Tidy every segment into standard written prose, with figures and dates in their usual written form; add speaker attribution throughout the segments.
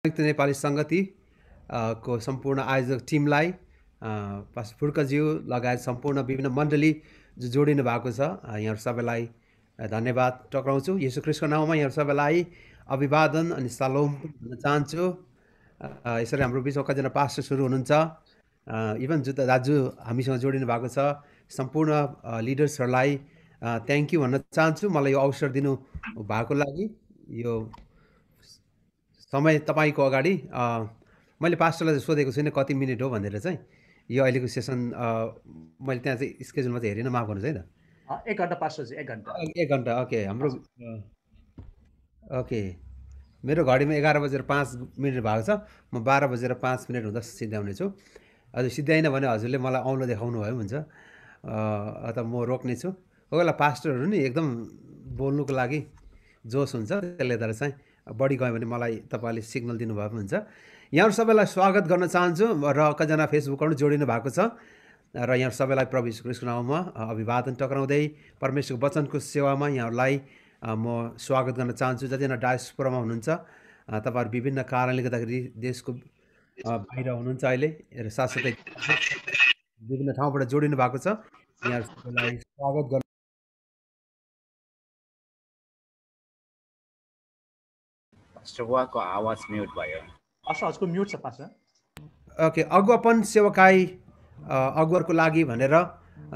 Speaker 1: संयुक्त नेपाली सङ्गति को सम्पूर्ण आयोजक टिमलाई पास्टर फुर्कज्यू लगायत सम्पूर्ण विभिन्न मण्डली जो जोडिनु भएको छ यहाँहरू सबैलाई धन्यवाद टक्राउँछु। येशू ख्रीष्टको नाउँमा यहाँहरू सबैलाई अभिवादन अनि सलोम भन्न चाहन्छु। यसरी हाम्रो बिचमा कतिजना पास्टर्सहरू हुनुहुन्छ, इभन जुत्ता दाजु हामीसँग जोडिनु भएको छ, सम्पूर्ण लिडर्सहरूलाई थ्याङ्क यू भन्न चाहन्छु मलाई यो अवसर दिनु भएको लागि। यो समय तपाईँको अगाडि मैले पास्टरलाई सोधेको छुइनँ कति मिनट हो भनेर चाहिँ। यो अहिलेको सेसन मैले त्यहाँ चाहिँ स्केड्युलमा चाहिँ हेरिन, माफ गर्नुहोस् है त।
Speaker 2: 1 घन्टा पास्टरजी, 1 घन्टा।
Speaker 1: 1 घन्टा ओके। हाम्रो ओके, मेरो घडीमा 11:05 भएको छ। म 12:05 हुँदा सिद्ध्याउने छु। हजुर सिद्ध्याइन भने हजुरले मलाई औँलो देखाउनु भयो हुन्छ, अथवा म रोक्ने छु। कोही बेला पास्टरहरू नि एकदम बोल्नुको लागि जोस हुन्छ, त्यसले गर्दा चाहिँ बढी गयो भने मलाई तपाईँले सिग्नल दिनुभयो पनि हुन्छ। यहाँहरू सबैलाई स्वागत गर्न चाहन्छु र कतिजना फेसबुकबाट जोडिनु भएको छ र यहाँहरू सबैलाई प्रभु यीशु ख्रीष्टको नाममा अभिवादन टक्राउँदै परमेश्वरको वचनको सेवामा यहाँहरूलाई म स्वागत गर्न चाहन्छु। जतिजना डायस्पोरामा हुनुहुन्छ, तपाईँहरू विभिन्न कारणले गर्दाखेरि देशको बाहिर हुनुहुन्छ अहिले र साथसाथै विभिन्न ठाउँबाट जोडिनु भएको छ, यहाँहरू सबैलाई स्वागत गर्न।
Speaker 3: पास्टर बुवाको आवाज म्युट भयो।
Speaker 2: हजुरको म्युट छ पास्टर।
Speaker 1: ओके, अगुवापन सेवकाई अगुवाको लागि भनेर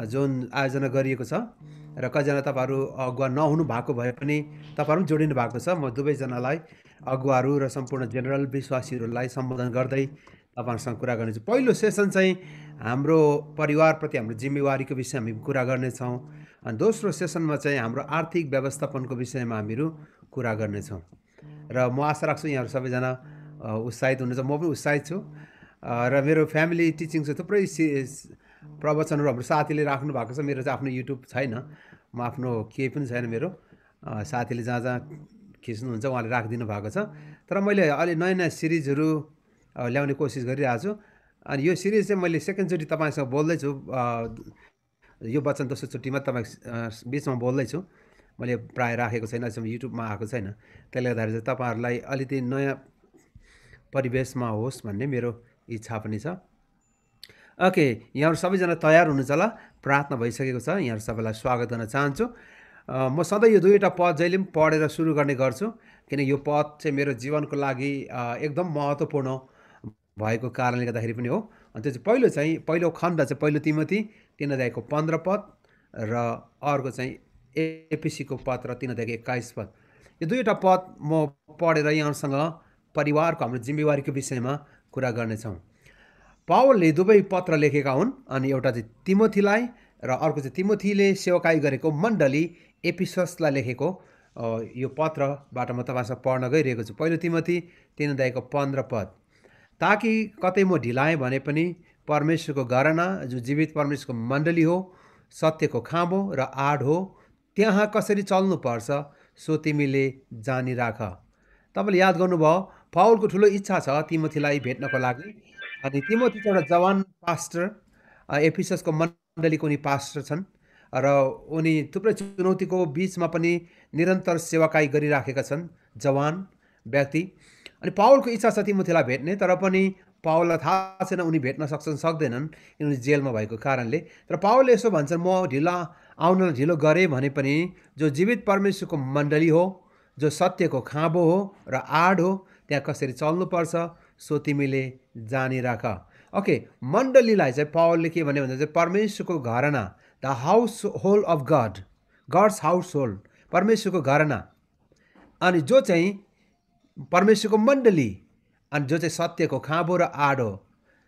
Speaker 1: जुन आयोजना गरिएको छ र कतिजना तपाईँहरू अगुवा नहुनु भएको भए पनि तपाईँहरू पनि जोडिनु भएको छ। म दुवैजनालाई अगुवाहरू र सम्पूर्ण जेनरल विश्वासीहरूलाई सम्बोधन गर्दै तपाईँहरूसँग कुरा गर्नेछु। पहिलो सेसन चाहिँ हाम्रो परिवारप्रति हाम्रो जिम्मेवारीको विषयमा हामी कुरा गर्नेछौँ, अनि दोस्रो सेसनमा चाहिँ हाम्रो आर्थिक व्यवस्थापनको विषयमा हामीहरू कुरा गर्नेछौँ। र म आशा राख्छु यहाँहरू सबैजना उत्साहित हुनुहुन्छ, म पनि उत्साहित छु। र मेरो फ्यामिली टिचिङ चाहिँ थुप्रै प्रवचनहरू हाम्रो साथीले राख्नु भएको छ। मेरो चाहिँ आफ्नो युट्युब छैन, म आफ्नो केही पनि छैन मेरो। साथीले जहाँ जहाँ खिच्नुहुन्छ उहाँले राखिदिनु भएको छ। तर मैले अलि नयाँ नयाँ सिरिजहरू ल्याउने कोसिस गरिरहेको छु। अनि यो सिरिज चाहिँ मैले सेकेन्डचोटि तपाईँसँग बोल्दैछु, यो वचन दोस्रोचोटिमा तपाईँ बिचमा बोल्दैछु। मैले प्राय राखेको छैन, अहिलेसम्म युट्युबमा आएको छैन। त्यसले गर्दाखेरि चाहिँ तपाईँहरूलाई अलिकति नयाँ परिवेशमा होस् भन्ने मेरो इच्छा पनि छ। ओके, यहाँहरू सबैजना तयार हुनुहुन्छ होला? प्रार्थना भइसकेको छ। यहाँहरू सबैलाई स्वागत गर्न चाहन्छु। म सधैँ यो दुईवटा पद जहिले पनि पढेर सुरु गर्ने गर्छु, किन यो पद चाहिँ मेरो जीवनको लागि एकदम महत्त्वपूर्ण भएको कारणले गर्दाखेरि पनि हो। अनि त्यो चाहिँ पहिलो खण्ड चाहिँ पहिलो तिमोथी 3:15 पद र अर्को चाहिँ एफिसीको पत्र 3:21 पद। यो दुईवटा पद म पढेर यहाँहरूसँग परिवारको हाम्रो जिम्मेवारीको विषयमा कुरा गर्नेछौँ। पावलले दुवै पत्र लेखेका हुन्, अनि एउटा चाहिँ तिमोथीलाई र अर्को चाहिँ तिमोथीले सेवकाई गरेको मण्डली एफिससलाई लेखेको यो पत्रबाट म तपाईँसँग पढ्न गइरहेको छु। पहिलो तिमोथी 3:15 पद। ताकि कतै म ढिलाएँ भने पनि परमेश्वरको घराना जो जीवित परमेश्वरको मण्डली हो, सत्यको खाँबो र आड हो, त्यहाँ कसरी चल्नुपर्छ सो तिमीले जानिराख। तपाईँले याद गर्नुभयो पावलको ठुलो इच्छा छ तिमोथीलाई भेट्नको लागि। अनि तिमोथी चाहिँ एउटा जवान पास्टर, एफिससको मण्डलीको उनी पास्टर छन् र उनी थुप्रै चुनौतीको बिचमा पनि निरन्तर सेवाकाई गरिराखेका छन्, जवान व्यक्ति। अनि पावलको इच्छा छ तिमोथीलाई भेट्ने, तर पनि पावललाई थाहा छैन उनी भेट्न सक्छन् सक्दैनन् उनी जेलमा भएको कारणले। तर पावलले यसो भन्छन्, म आउनलाई ढिलो गरेँ भने पनि जो जीवित परमेश्वरको मण्डली हो, जो सत्यको खाँबो हो र आड हो, त्यहाँ कसरी चल्नुपर्छ सो तिमीले जानिराख। ओके, मण्डलीलाई चाहिँ पावलले के भन्यो भने चाहिँ परमेश्वरको घराना, the household of god, god's household, परमेश्वरको घराना। अनि जो चाहिँ परमेश्वरको मण्डली, अनि जो चाहिँ सत्यको खाँबो र आड हो,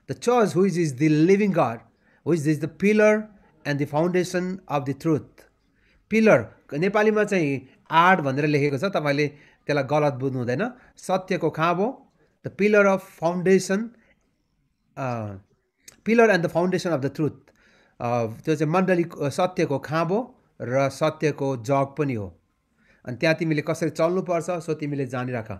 Speaker 1: the church which is the living god, which is the pillar and the foundation of the truth. Pillar नेपालीमा चाहिँ आड भनेर लेखेको छ, तपाईँले त्यसलाई गलत बुझ्नु हुँदैन। सत्यको खाँबो, the pillar of foundation, pillar and the foundation of the truth. त्यो चाहिँ मण्डली सत्यको खाँबो र सत्यको जग पनि हो। अनि त्यहाँ तिमीले कसरी चल्नुपर्छ सो तिमीले जानिराख।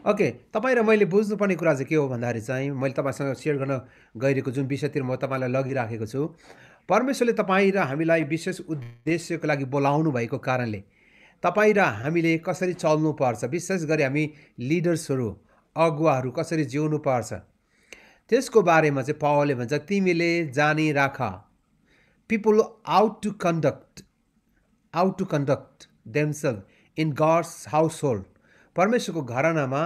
Speaker 1: ओके, तपाईँ र मैले बुझ्नुपर्ने कुरा चाहिँ के हो भन्दाखेरि चाहिँ मैले तपाईँसँग सेयर गर्न गइरहेको जुन विषयतिर म तपाईँलाई लगिराखेको छु, परमेश्वरले तपाईँ र हामीलाई विशेष उद्देश्यको लागि बोलाउनु भएको कारणले तपाईँ र हामीले कसरी चल्नुपर्छ, विशेष गरी हामी लिडर्सहरू अगुवाहरू कसरी जिउनु पर्छ त्यसको बारेमा चाहिँ पावलले भन्छ तिमीले जानिराख people ought to conduct themself in God's household परमेश्वरको घरानामा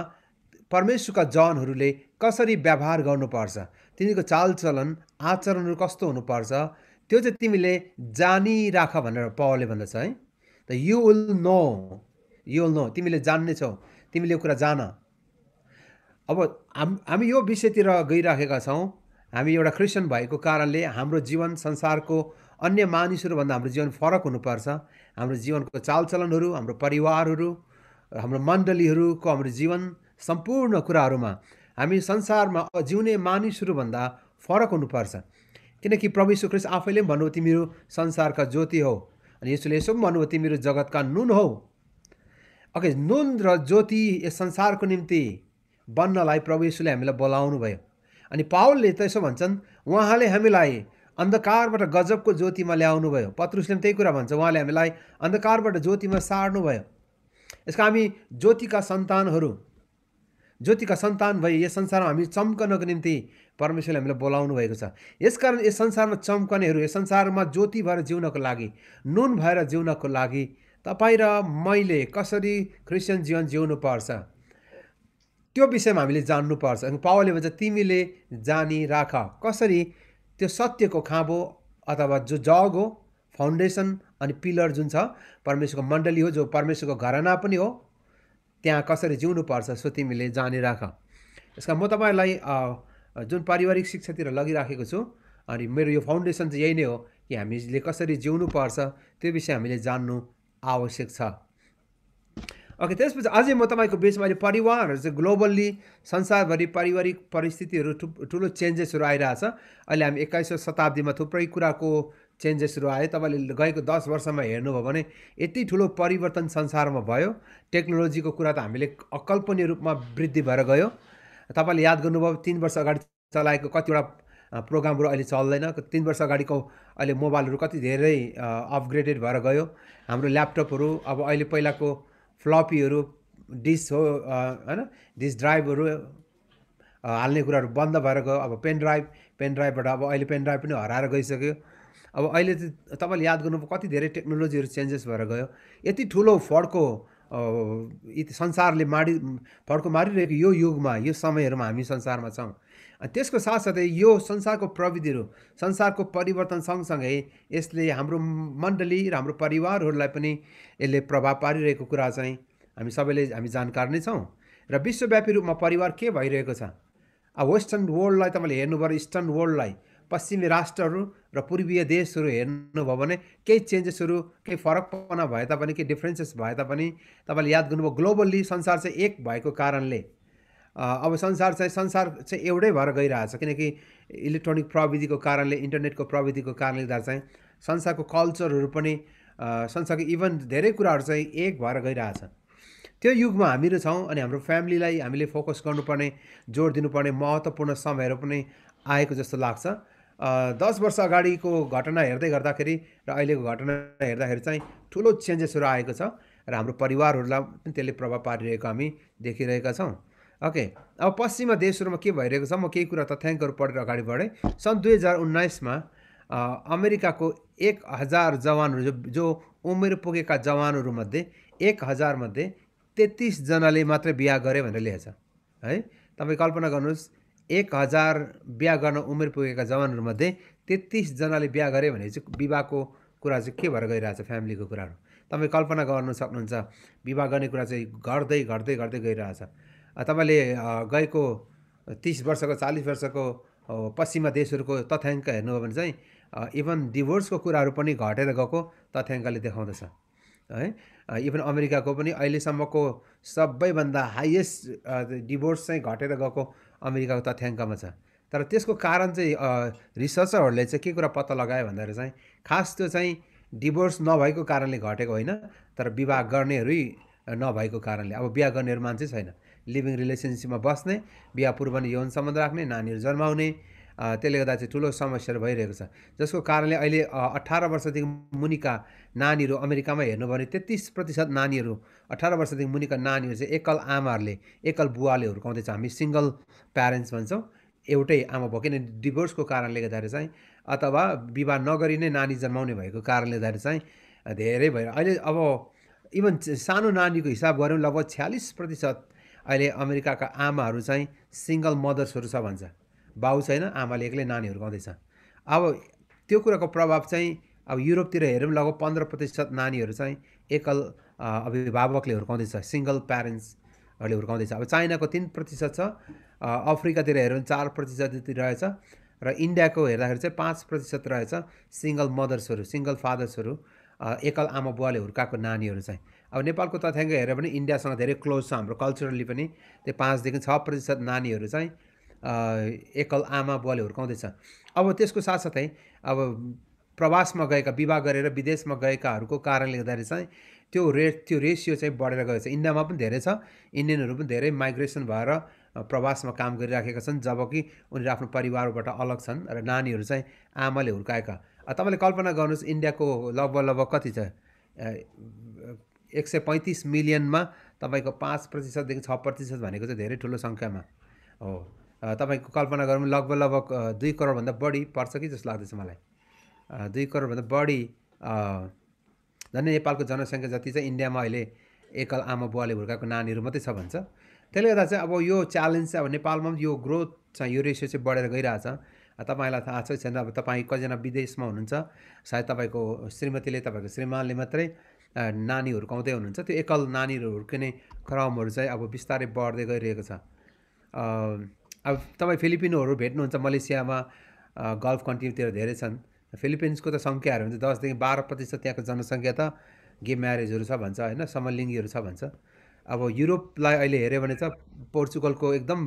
Speaker 1: परमेश्वरका जनहरूले कसरी व्यवहार गर्नुपर्छ तिनीहरूको चालचलन आचरणहरू कस्तो हुनुपर्छ त्यो चाहिँ तिमीले जानिराख भनेर पावलले भन्दछ है त यु विल नो तिमीले जान्नेछौ तिमीले यो कुरा जान अब हामी यो विषयतिर गइराखेका छौँ हामी एउटा क्रिस्चियन भएको कारणले हाम्रो जीवन संसारको अन्य मानिसहरूभन्दा हाम्रो जीवन फरक हुनुपर्छ हाम्रो जीवनको चालचलनहरू हाम्रो परिवारहरू हाम्रो मण्डलीहरूको हाम्रो जीवन सम्पूर्ण कुराहरूमा हामी संसारमा जिउने मानिसहरूभन्दा फरक हुनुपर्छ किनकि प्रभु यीशु ख्रीष्ट आफैले पनि भन्नुभयो तिमीहरू संसारका ज्योति हौ अनि यसोले यसो पनि भन्नुभयो तिमीहरू जगतका नुन हौ ओके नुन र ज्योति यस संसारको निम्ति बन्नलाई प्रभु यीशुले हामीलाई बोलाउनु भयो अनि पावलले त यसो भन्छन् उहाँले हामीलाई अन्धकारबाट गजबको ज्योतिमा ल्याउनु भयो पत्रुसले पनि त्यही कुरा भन्छ उहाँले हामीलाई अन्धकारबाट ज्योतिमा सार्नु भयो यसका हामी ज्योतिका सन्तान भई यस संसारमा हामी चम्कनको निम्ति परमेश्वरले हामीलाई बोलाउनु भएको छ यसकारण यस संसारमा चम्कनेहरू यस संसारमा ज्योति भएर जिउनको लागि नुन भएर जिउनको लागि तपाईँ र मैले कसरी क्रिस्चियन जीवन जिउनु पर्छ त्यो विषयमा हामीले जान्नुपर्छ पावलले भन्छ तिमीले जानिराख कसरी त्यो सत्यको खाँबो अथवा जो जग हो फाउन्डेसन अनि पिलर जुन छ परमेश्वरको मण्डली हो जो परमेश्वरको घराना पनि हो त्यहाँ कसरी जिउनु पर्छ सो तिमीले जानिराख यसका म तपाईँलाई जुन पारिवारिक शिक्षातिर लगिराखेको छु अनि मेरो यो फाउन्डेसन चाहिँ यही नै हो कि हामीले कसरी जिउनु पर्छ त्यो विषय हामीले जान्नु आवश्यक छ ओके त्यसपछि अझै म तपाईँको बिचमा अहिले परिवारहरू चाहिँ ग्लोबल्ली संसारभरि पारिवारिक परिस्थितिहरू ठुलो चेन्जेसहरू आइरहेछ अहिले हामी 21औं शताब्दीमा थुप्रै कुराको चेन्जेसहरू आयो तपाईँले गएको 10 वर्षमा हेर्नुभयो भने यति ठुलो परिवर्तन संसारमा भयो टेक्नोलोजीको कुरा त हामीले अकल्पनीय रूपमा वृद्धि भएर गयो तपाईँले याद गर्नुभयो 3 वर्ष अगाडि चलाएको कतिवटा प्रोग्रामहरू अहिले चल्दैन 3 वर्ष अगाडिको अहिले मोबाइलहरू कति धेरै अपग्रेडेड भएर गयो हाम्रो ल्यापटपहरू अब अहिले पहिलाको फ्लपीहरू डिस हो हैन डिस ड्राइभहरू हाल्ने कुराहरू बन्द भएर गयो अब पेन ड्राइभबाट अब अहिले पेन ड्राइभ पनि हराएर गइसक्यो अब अहिले तपाईँले याद गर्नुभयो कति धेरै टेक्नोलोजीहरू चेन्जेस भएर गयो यति ठुलो फड्को संसारले फड्को मारिरहेको यो युगमा यो समयहरूमा हामी संसारमा छौँ त्यसको साथसाथै यो संसारको प्रविधिहरू संसारको परिवर्तन सँगसँगै यसले हाम्रो मण्डली र हाम्रो परिवारहरूलाई पनि यसले प्रभाव पारिरहेको कुरा चाहिँ हामी जानकार नै छौँ र विश्वव्यापी रूपमा परिवार के भइरहेको छ अब वेस्टर्न वर्ल्डलाई तपाईँले हेर्नुभयो इस्टर्न वर्ल्डलाई पश्चिमी राष्ट्रहरू र पूर्वीय देशहरू हेर्नुभयो भने केही चेन्जेसहरू केही फरकपना भए तापनि केही डिफ्रेन्सेस भए तापनि तपाईँले याद गर्नुभयो ग्लोबल्ली संसार चाहिँ एक भएको कारणले अब संसार चाहिँ एउटै भएर गइरहेछ किनकि इलेक्ट्रोनिक प्रविधिको कारणले इन्टरनेटको प्रविधिको कारणले गर्दा चाहिँ संसारको कल्चरहरू पनि संसारको इभन धेरै कुराहरू चाहिँ एक भएर गइरहेछ त्यो युगमा हामीहरू छौँ अनि हाम्रो फ्यामिलीलाई हामीले फोकस गर्नुपर्ने जोड दिनुपर्ने महत्त्वपूर्ण समयहरू पनि आएको जस्तो लाग्छ 10 वर्ष अगाडिको घटना हेर्दै गर्दाखेरि र अहिलेको घटना हेर्दाखेरि चाहिँ ठुलो चेन्जेसहरू आएको छ र हाम्रो परिवारहरूलाई पनि त्यसले प्रभाव पारिरहेको हामी देखिरहेका छौँ ओके अब पश्चिमा देशहरूमा के भइरहेको छ म केही कुरा तथ्याङ्कहरू पढेर अगाडि बढेँ सन् 2019मा अमेरिकाको 1000 जवानहरू जो उमेर पुगेका जवानहरूमध्ये 1000 मध्ये 33 जनाले मात्रै बिहा गरे भनेर लेखेछ है तपाईँ कल्पना गर्नुहोस् 1000 बिहा गर्न उमेर पुगेका जवानहरूमध्ये 33 जनाले बिहा गरे भने चाहिँ विवाहको कुरा चाहिँ के भएर गइरहेछ फ्यामिलीको कुराहरू तपाईँ कल्पना गर्न सक्नुहुन्छ विवाह गर्ने कुरा चाहिँ घट्दै गइरहेछ तपाईँले गएको 30 वर्षको 40 वर्षको पश्चिमा देशहरूको तथ्याङ्क हेर्नुभयो भने चाहिँ इभन डिभोर्सको कुराहरू पनि घटेर गएको तथ्याङ्कले देखाउँदछ है इभन अमेरिकाको पनि अहिलेसम्मको सबैभन्दा हाइएस्ट डिभोर्स चाहिँ घटेर गएको अमेरिकाको तथ्याङ्कमा छ तर त्यसको कारण चाहिँ रिसर्चरहरूले चाहिँ के कुरा पत्ता लगायो भन्दाखेरि चाहिँ खास त्यो चाहिँ डिभोर्स नभएको कारणले घटेको होइन तर विवाह गर्नेहरू नभएको कारणले अब बिहा गर्नेहरू मान्छे छैन लिभिङ रिलेसनसिपमा बस्ने बिहा पूर्व नै यौन सम्बन्ध राख्ने नानीहरू जन्माउने त्यसले गर्दा चाहिँ ठुलो समस्याहरू भइरहेको छ, जसको कारणले अहिले 18 वर्षदेखि मुनिका नानीहरू अमेरिकामा हेर्नुभयो भने 33% नानीहरू 18 वर्षदेखि मुनिका नानीहरू चाहिँ एकल आमाहरूले एकल बुवाले हुर्काउँदैछ। हामी सिङ्गल प्यारेन्ट्स भन्छौँ, एउटै आमा भयो, किन डिभोर्सको कारणले गर्दाखेरि चाहिँ अथवा विवाह नगरी नै नानी जन्माउने भएको कारणले गर्दाखेरि चाहिँ धेरै भएर अहिले अब इभन सानो नानीको हिसाब गऱ्यौँ लगभग 46% अहिले अमेरिकाका आमाहरू चाहिँ सिङ्गल मदर्सहरू छ भन्छ। बाउ छैन, आमाले एक्लै नानी हुर्काउँदैछ। अब त्यो कुराको प्रभाव चाहिँ अब युरोपतिर हेऱ्यौँ लगभग 15% नानीहरू चाहिँ एकल अभिभावकले हुर्काउँदैछ, सिङ्गल प्यारेन्ट्सहरूले हुर्काउँदैछ। अब चाइनाको 3% छ, अफ्रिकातिर हेऱ्यौँ 4% जति रहेछ, र इन्डियाको हेर्दाखेरि चाहिँ 5% रहेछ सिङ्गल मदर्सहरू, सिङ्गल फादर्सहरू, एकल आमा बुवाले हुर्काएको नानीहरू चाहिँ। अब नेपालको तथ्याङ्क हेऱ्यो भने इन्डियासँग धेरै क्लोज छ हाम्रो कल्चरली पनि। त्यो 5 देखि 6% नानीहरू चाहिँ एकल आमा बुवाले हुर्काउँदैछ। अब त्यसको साथसाथै अब प्रवासमा गएका, विवाह गरेर विदेशमा गएकाहरूको कारणले गर्दाखेरि चाहिँ त्यो रेसियो चाहिँ बढेर गएको छ। इन्डियामा पनि धेरै छ, इन्डियनहरू पनि धेरै माइग्रेसन भएर प्रवासमा काम गरिराखेका छन्, जबकि उनीहरू आफ्नो परिवारबाट अलग छन् र नानीहरू चाहिँ आमाले हुर्काएका। तपाईँले कल्पना गर्नुहोस्, इन्डियाको लगभग कति छ, 135 मिलियनमा तपाईँको 5%देखि 6% भनेको चाहिँ धेरै ठुलो सङ्ख्यामा हो। तपाईँको कल्पना गरौँ, लगभग 2 करोडभन्दा बढी पर्छ कि जस्तो लाग्दैछ मलाई। 2 करोडभन्दा बढी झन् नेपालको जनसङ्ख्या जति चाहिँ इन्डियामा अहिले एकल आमा बुवाले हुर्काएको नानीहरू मात्रै छ भन्छ। त्यसले गर्दा चाहिँ अब यो च्यालेन्ज चाहिँ अब नेपालमा पनि यो ग्रोथ चाहिँ यो रेसियो चाहिँ बढेर गइरहेछ। तपाईँलाई थाहा छ छैन, अब तपाईँ कतिजना विदेशमा हुनुहुन्छ, सायद तपाईँको श्रीमतीले, तपाईँको श्रीमानले मात्रै नानी हुर्काउँदै हुनुहुन्छ। त्यो एकल नानीहरू हुर्किने क्रमहरू चाहिँ अब बिस्तारै बढ्दै गइरहेको छ। अब तपाईँ फिलिपिनोहरू भेट्नुहुन्छ मलेसियामा, गल्फ कन्ट्रीतिर धेरै छन्। फिलिपिन्सको त सङ्ख्याहरू हुन्छ 10 देखि 12% त्यहाँको जनसङ्ख्या त गे म्यारेजहरू छ भन्छ होइन, समलिङ्गीहरू छ भन्छ। अब युरोपलाई अहिले हेऱ्यो भने चाहिँ पोर्चुगलको एकदम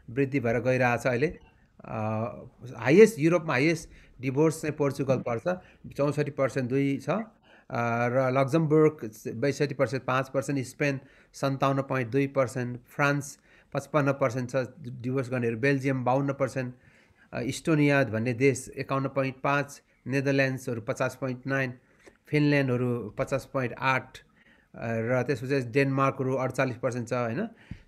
Speaker 1: वृद्धि भएर गइरहेछ अहिले। हाइएस्ट युरोपमा हाइएस्ट डिभोर्स चाहिँ पोर्चुगल पर्छ, 64% 2 छ, र लक्जमबर्ग 62% 5%, स्पेन 57.2%, फ्रान्स 55% छ डिभोर्स गर्नेहरू, बेल्जियम 52%, इस्टोनिया भन्ने देश 51.5, नेदरल्यान्ड्सहरू 50.9, फिनल्यान्डहरू 50.8, र त्यसपछि डेनमार्कहरू 48% छ होइन।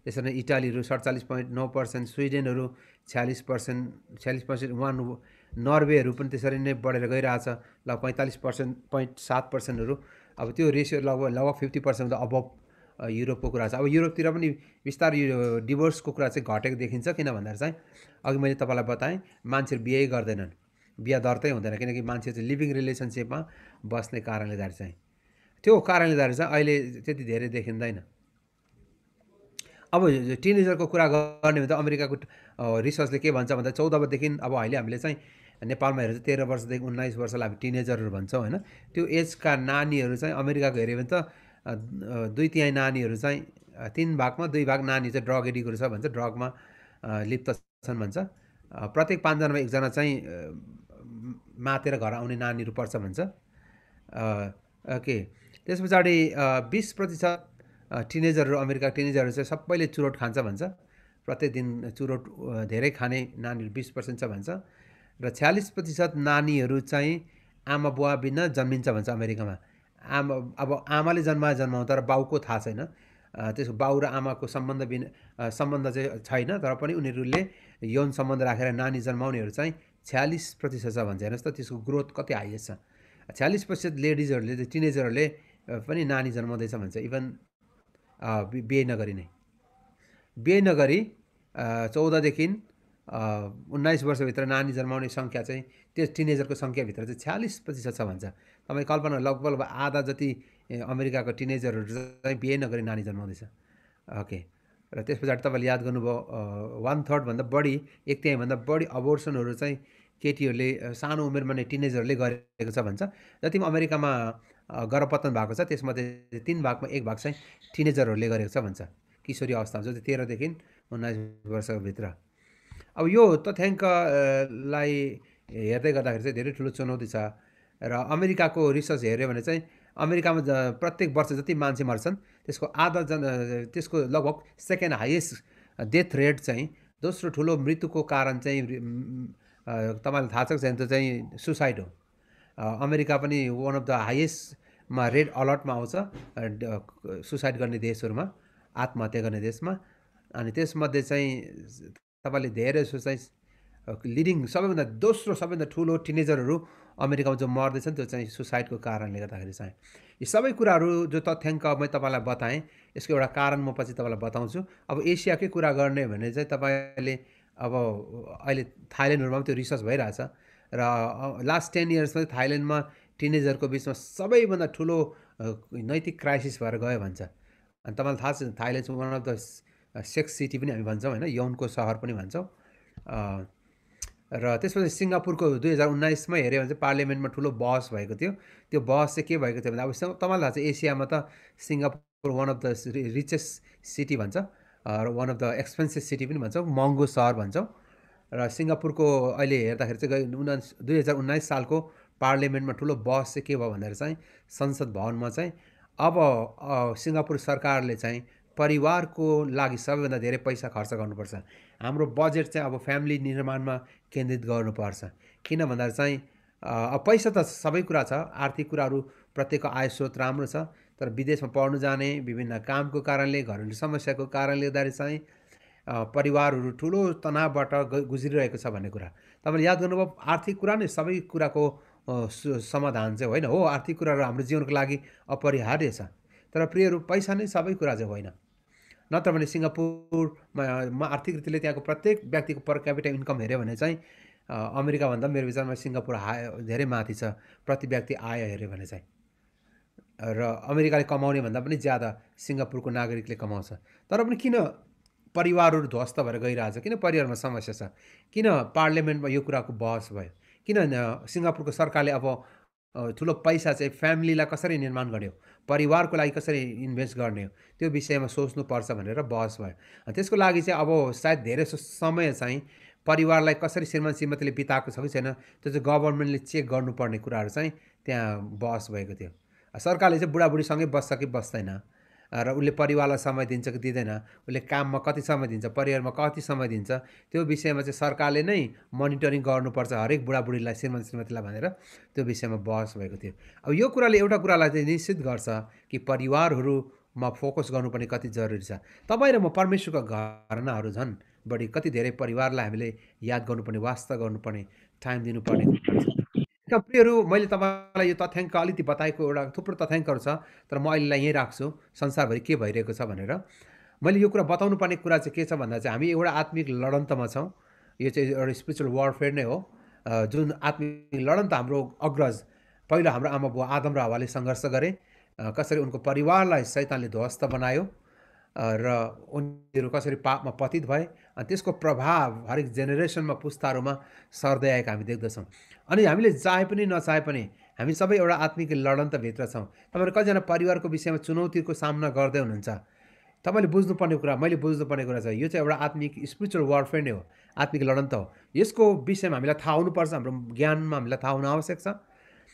Speaker 1: त्यसरी इटालीहरू 47.9%, स्विडेनहरू 46%, नर्वेहरू पनि त्यसरी नै बढेर गइरहेछ, लगभग 45.7%हरू। अब त्यो रेसियो लगभग 50% अबभ युरोपको कुरा छ। अब युरोपतिर पनि बिस्तारै यो डिभोर्सको कुरा चाहिँ घटेको देखिन्छ, किन भन्दाखेरि चाहिँ अघि मैले तपाईँलाई बताएँ मान्छेहरू बिहे गर्दैनन्, बिहा दर्तै हुँदैन, किनकि मान्छे चाहिँ लिभिङ रिलेसनसिपमा बस्ने कारणले गर्दा चाहिँ त्यो कारणले गर्दा चाहिँ अहिले त्यति धेरै देखिँदैन। अब टिनेजरको कुरा गर्ने भने त अमेरिकाको रिसर्चले के भन्छ भन्दा 14 वर्षदेखि अब अहिले हामीले चाहिँ नेपालमा हेरेर 13 वर्षदेखि 19 वर्षलाई हामी टिनेजरहरू भन्छौँ होइन। त्यो एजका नानीहरू चाहिँ अमेरिकाको हेऱ्यो भने त 2/3 नानीहरू चाहिँ 3 भागमा 2 भाग नानी चाहिँ ड्रग एडिक्टहरू छ भन्छ, ड्रगमा लिप्त छन् भन्छ। प्रत्येक 5 जनामा 1 जना चाहिँ मातेर घर आउने नानीहरू पर्छ भन्छ। ओके, त्यस पछाडि 20% टिनेजरहरू, अमेरिका टिनेजरहरू चाहिँ सबैले चुरोट खान्छ भन्छ। प्रत्येक दिन चुरोट धेरै खाने नानीहरू 20% छ भन्छ, र 46% नानीहरू चाहिँ आमा बुवा बिना जन्मिन्छ भन्छ अमेरिकामा। अब आमाले जन्माउँ तर बाउको थाहा छैन, त्यसको बाउ र आमाको सम्बन्ध चाहिँ छैन, तर पनि उनीहरूले यौन सम्बन्ध राखेर नानी जन्माउनेहरू चाहिँ 46% छ भन्छ। हेर्नुहोस् त त्यसको ग्रोथ कति हाइएस्ट छ। 46% लेडिजहरूले, टिनेजरहरूले पनि नानी जन्माउँदैछ भन्छ, इभन बिहे नगरी नै। बिहे नगरी 14देखि 19 वर्षभित्र नानी जन्माउने सङ्ख्या चाहिँ त्यो टिनेजरको सङ्ख्याभित्र चाहिँ 46% छ भन्छ। तपाईँ कल्पना लगभग आधा जति अमेरिकाको टिनेजरहरू चाहिँ बिहे नगरी नानी जन्माउँदैछ। ओके, र त्यस पछाडि तपाईँले याद गर्नुभयो 1/3 भन्दा बढी, 1/3 भन्दा बढी अबोर्सनहरू चाहिँ केटीहरूले सानो उमेरमा नै टिनेजरले गरेको छ भन्छ। जति पनि अमेरिकामा गर्भपतन भएको छ त्यसमध्ये 3 भागमा 1 भाग चाहिँ टिनेजरहरूले गरेको छ भन्छ, किशोरी अवस्थामा, जो चाहिँ 13देखि 19 वर्षभित्र। अब यो तथ्याङ्कलाई हेर्दै गर्दाखेरि चाहिँ धेरै ठुलो चुनौती छ। र अमेरिकाको रिसर्च हेऱ्यो भने चाहिँ अमेरिकामा प्रत्येक वर्ष जति मान्छे मर्छन् त्यसको लगभग सेकेन्ड हाइएस्ट डेथ रेट चाहिँ, दोस्रो ठुलो मृत्युको कारण चाहिँ तपाईँलाई थाहा छ कि छैन त्यो चाहिँ सुसाइड हो। अमेरिका पनि वान अफ द हाइएस्टमा रेड अलर्टमा आउँछ सुसाइड गर्ने देशहरूमा, आत्महत्या गर्ने देशमा। अनि त्यसमध्ये चाहिँ तपाईँले धेरै जस्तो चाहिँ लिडिङ सबैभन्दा दोस्रो सबैभन्दा ठुलो टिनेजरहरू अमेरिकामा जो मर्दैछन् त्यो चाहिँ सुसाइडको कारणले गर्दाखेरि चाहिँ। यी सबै कुराहरू जो तथ्याङ्क मैले तपाईँलाई बताएँ, यसको एउटा कारण म पछि तपाईँलाई बताउँछु। अब एसियाकै कुरा गर्ने भने चाहिँ तपाईँले अब अहिले थाइल्यान्डहरूमा पनि त्यो रिसर्च भइरहेछ र लास्ट 10 इयर्समा थाइल्यान्डमा टिनेजरको बिचमा सबैभन्दा ठुलो नैतिक क्राइसिस भएर गयो भन्छ। अनि तपाईँलाई थाहा छ थाइल्यान्ड चाहिँ one of the sex city पनि हामी भन्छौँ होइन, यौनको सहर पनि भन्छौँ। र त्यसपछि सिङ्गापुरको 2019मा हेऱ्यो भने चाहिँ पार्लियामेन्टमा ठुलो बहस भएको थियो। त्यो बहस चाहिँ के भएको थियो भने अब तपाईँलाई थाहा छ एसियामा त Singapore one of the richest city भन्छ र one of the expensive city पनि भन्छौँ, महँगो सहर भन्छौँ। र सिङ्गापुरको अहिले हेर्दाखेरि चाहिँ 2019 सालको पार्लियामेन्टमा ठुलो बहस चाहिँ के भयो भन्दाखेरि चाहिँ संसद भवनमा चाहिँ अब सिङ्गापुर सरकारले चाहिँ परिवारको लागि सबैभन्दा धेरै पैसा खर्च गर्नुपर्छ। हाम्रो बजेट चाहिँ अब फ्यामिली निर्माणमा केन्द्रित गर्नुपर्छ। किन भन्दा चाहिँ अब पैसा त सबै कुरा छ, आर्थिक कुराहरू प्रत्येकको आय स्रोत राम्रो छ, तर विदेशमा पढ्नु जाने विभिन्न कामको कारणले घरेलु समस्याको कारणले गर्दाखेरि चाहिँ परिवारहरू ठुलो तनावबाट गुज्रिरहेको छ भन्ने कुरा तपाईँले याद गर्नुभयो। आर्थिक कुरा नै सबै कुराको समाधान चाहिँ होइन हो, आर्थिक कुराहरू हाम्रो जीवनको लागि अपरिहार्य छ, तर प्रियहरू पैसा नै सबै कुरा चाहिँ होइन। नत्र भने सिङ्गापुरमा आर्थिक रीतिले त्यहाँको प्रत्येक व्यक्तिको पर क्यापिटल इन्कम हेऱ्यो भने चाहिँ अमेरिकाभन्दा मेरो विचारमा सिङ्गापुर धेरै माथि छ प्रति व्यक्ति आय हेऱ्यो भने चाहिँ। र अमेरिकाले कमाउने भन्दा पनि ज्यादा सिङ्गापुरको नागरिकले कमाउँछ। तर पनि किन परिवारहरू ध्वस्त भएर गइरहेछ, किन परिवारमा समस्या छ, किन पार्लियामेन्टमा यो कुराको बहस भयो, किन सिङ्गापुरको सरकारले अब ठुलो पैसा चाहिँ फ्यामिलीलाई कसरी निर्माण गर्ने हो, परिवारको लागि कसरी इन्भेस्ट गर्ने हो, त्यो विषयमा सोच्नुपर्छ भनेर बहस भयो। त्यसको लागि चाहिँ अब सायद धेरै समय चाहिँ परिवारलाई कसरी श्रीमतीले बिताएको छ कि छैन त्यो चाहिँ गभर्मेन्टले चेक गर्नुपर्ने कुराहरू चाहिँ त्यहाँ बहस भएको थियो। सरकारले चाहिँ बुढाबुढीसँगै बस्छ कि बस्दैन, र उसले परिवारलाई समय दिन्छ कि दिँदैन, उसले काममा कति समय दिन्छ, परिवारमा कति समय दिन्छ, त्यो विषयमा चाहिँ सरकारले नै मोनिटरिङ गर्नुपर्छ हरेक बुढाबुढीलाई श्रीमतीलाई भनेर त्यो विषयमा बहस भएको थियो। अब यो कुराले एउटा कुरालाई चाहिँ निश्चित गर्छ कि परिवारहरूमा फोकस गर्नुपर्ने कति जरुरी छ। तपाईँ र म परमेश्वरको घरनाहरू झन् बढी कति धेरै परिवारलाई हामीले याद गर्नुपर्ने, वास्ता गर्नुपर्ने, टाइम दिनुपर्ने। प्रियहरू मैले तपाईँलाई यो तथ्याङ्क अलिकति बताएको, एउटा थुप्रो तथ्याङ्कहरू छ तर म अहिलेलाई यहीँ राख्छु संसारभरि के भइरहेको छ भनेर। मैले यो कुरा बताउनु पर्ने कुरा चाहिँ के छ भन्दा चाहिँ हामी एउटा आत्मिक लडन्तमा छौँ। यो चाहिँ एउटा स्पिरिचुअल वारफेयर नै हो, जुन आत्मिक लडन्त हाम्रो अग्रज पहिलो हाम्रो आमा बुवा आदम र हव्वाले सङ्घर्ष गरे, कसरी उनको परिवारलाई शैतानले ध्वस्त बनायो र उनीहरू कसरी पापमा पतित भए, अनि त्यसको प्रभाव हरेक जेनेरेसनमा पुस्ताहरूमा सर्दै आएको हामी देख्दछौँ। अनि हामीले चाहे पनि नचाहे पनि हामी सबै एउटा आत्मिक लडन्तभित्र छौँ। तपाईँहरू कतिजना परिवारको विषयमा चुनौतीको सामना गर्दै हुनुहुन्छ, तपाईँले बुझ्नुपर्ने कुरा, मैले बुझ्नुपर्ने कुरा छ यो चाहिँ एउटा आत्मिक स्पिरिचुअल वारफेयर नै हो, आत्मिक लडन्त हो। यसको विषयमा हामीलाई थाहा हुनुपर्छ, हाम्रो ज्ञानमा हामीलाई थाहा हुनु आवश्यक छ।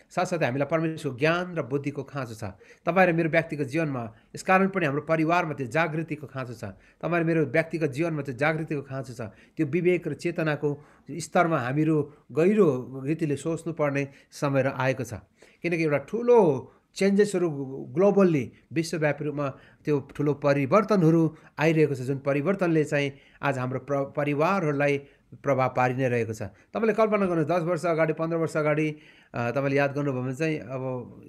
Speaker 1: साथसाथै हामीलाई परमेश्वरको ज्ञान र बुद्धिको खाँचो छ। तपाईँ र मेरो व्यक्तिगत जीवनमा यसकारण पनि हाम्रो परिवारमा त्यो जागृतिको खाँचो छ, तपाईँ र मेरो व्यक्तिगत जीवनमा त्यो जागृतिको खाँचो छ। त्यो विवेक र चेतनाको स्तरमा हामीहरू गहिरो रीतिले सोच्नुपर्ने समय आएको छ, किनकि एउटा ठुलो चेन्जेसहरू ग्लोबल्ली विश्वव्यापी रूपमा त्यो ठुलो परिवर्तनहरू आइरहेको छ, जुन परिवर्तनले चाहिँ आज हाम्रो परिवारहरूलाई प्रभाव पारि नै रहेको छ। तपाईँले कल्पना गर्नु 10 वर्ष अगाडि 15 वर्ष अगाडि तपाईँले याद गर्नुभयो भने चाहिँ अब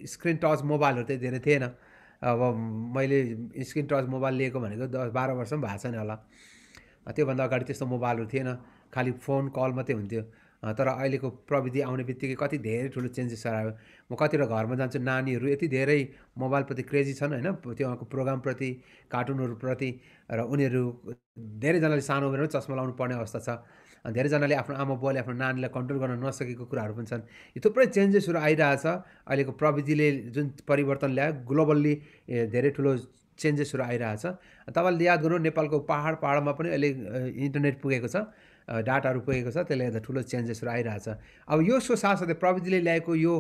Speaker 1: स्क्रिन टच मोबाइलहरू चाहिँ धेरै थिएन। अब मैले स्क्रिन टच मोबाइल लिएको भनेको 10-12 वर्ष पनि भएको छैन होला। त्योभन्दा अगाडि त्यस्तो मोबाइलहरू थिएन, खालि फोन कल मात्रै हुन्थ्यो। तर अहिलेको प्रविधि आउने बित्तिकै कति धेरै ठुलो चेन्जेस आयो। म कतिवटा घरमा जान्छु, नानीहरू यति धेरै मोबाइलप्रति क्रेजी छन् होइन, त्योको प्रोग्रामप्रति, कार्टुनहरूप्रति, र उनीहरू धेरैजनाले सानो उमेरमा चस्मा लाउनु पर्ने अवस्था छ। धेरैजनाले आफ्नो आमा बुवाले आफ्नो नानीलाई कन्ट्रोल गर्न नसकेको कुराहरू पनि छन्। यो थुप्रै चेन्जेसहरू आइरहेछ। अहिलेको प्रविधिले जुन परिवर्तन ल्यायो, ग्लोबल्ली धेरै ठुलो चेन्जेसहरू आइरहेछ। तपाईँले याद गर्नु नेपालको पाहाडमा पनि अहिले इन्टरनेट पुगेको छ, डाटाहरू पुगेको छ, त्यसले गर्दा ठुलो चेन्जेसहरू आइरहेछ। अब यो साथसाथै प्रविधिले ल्याएको यो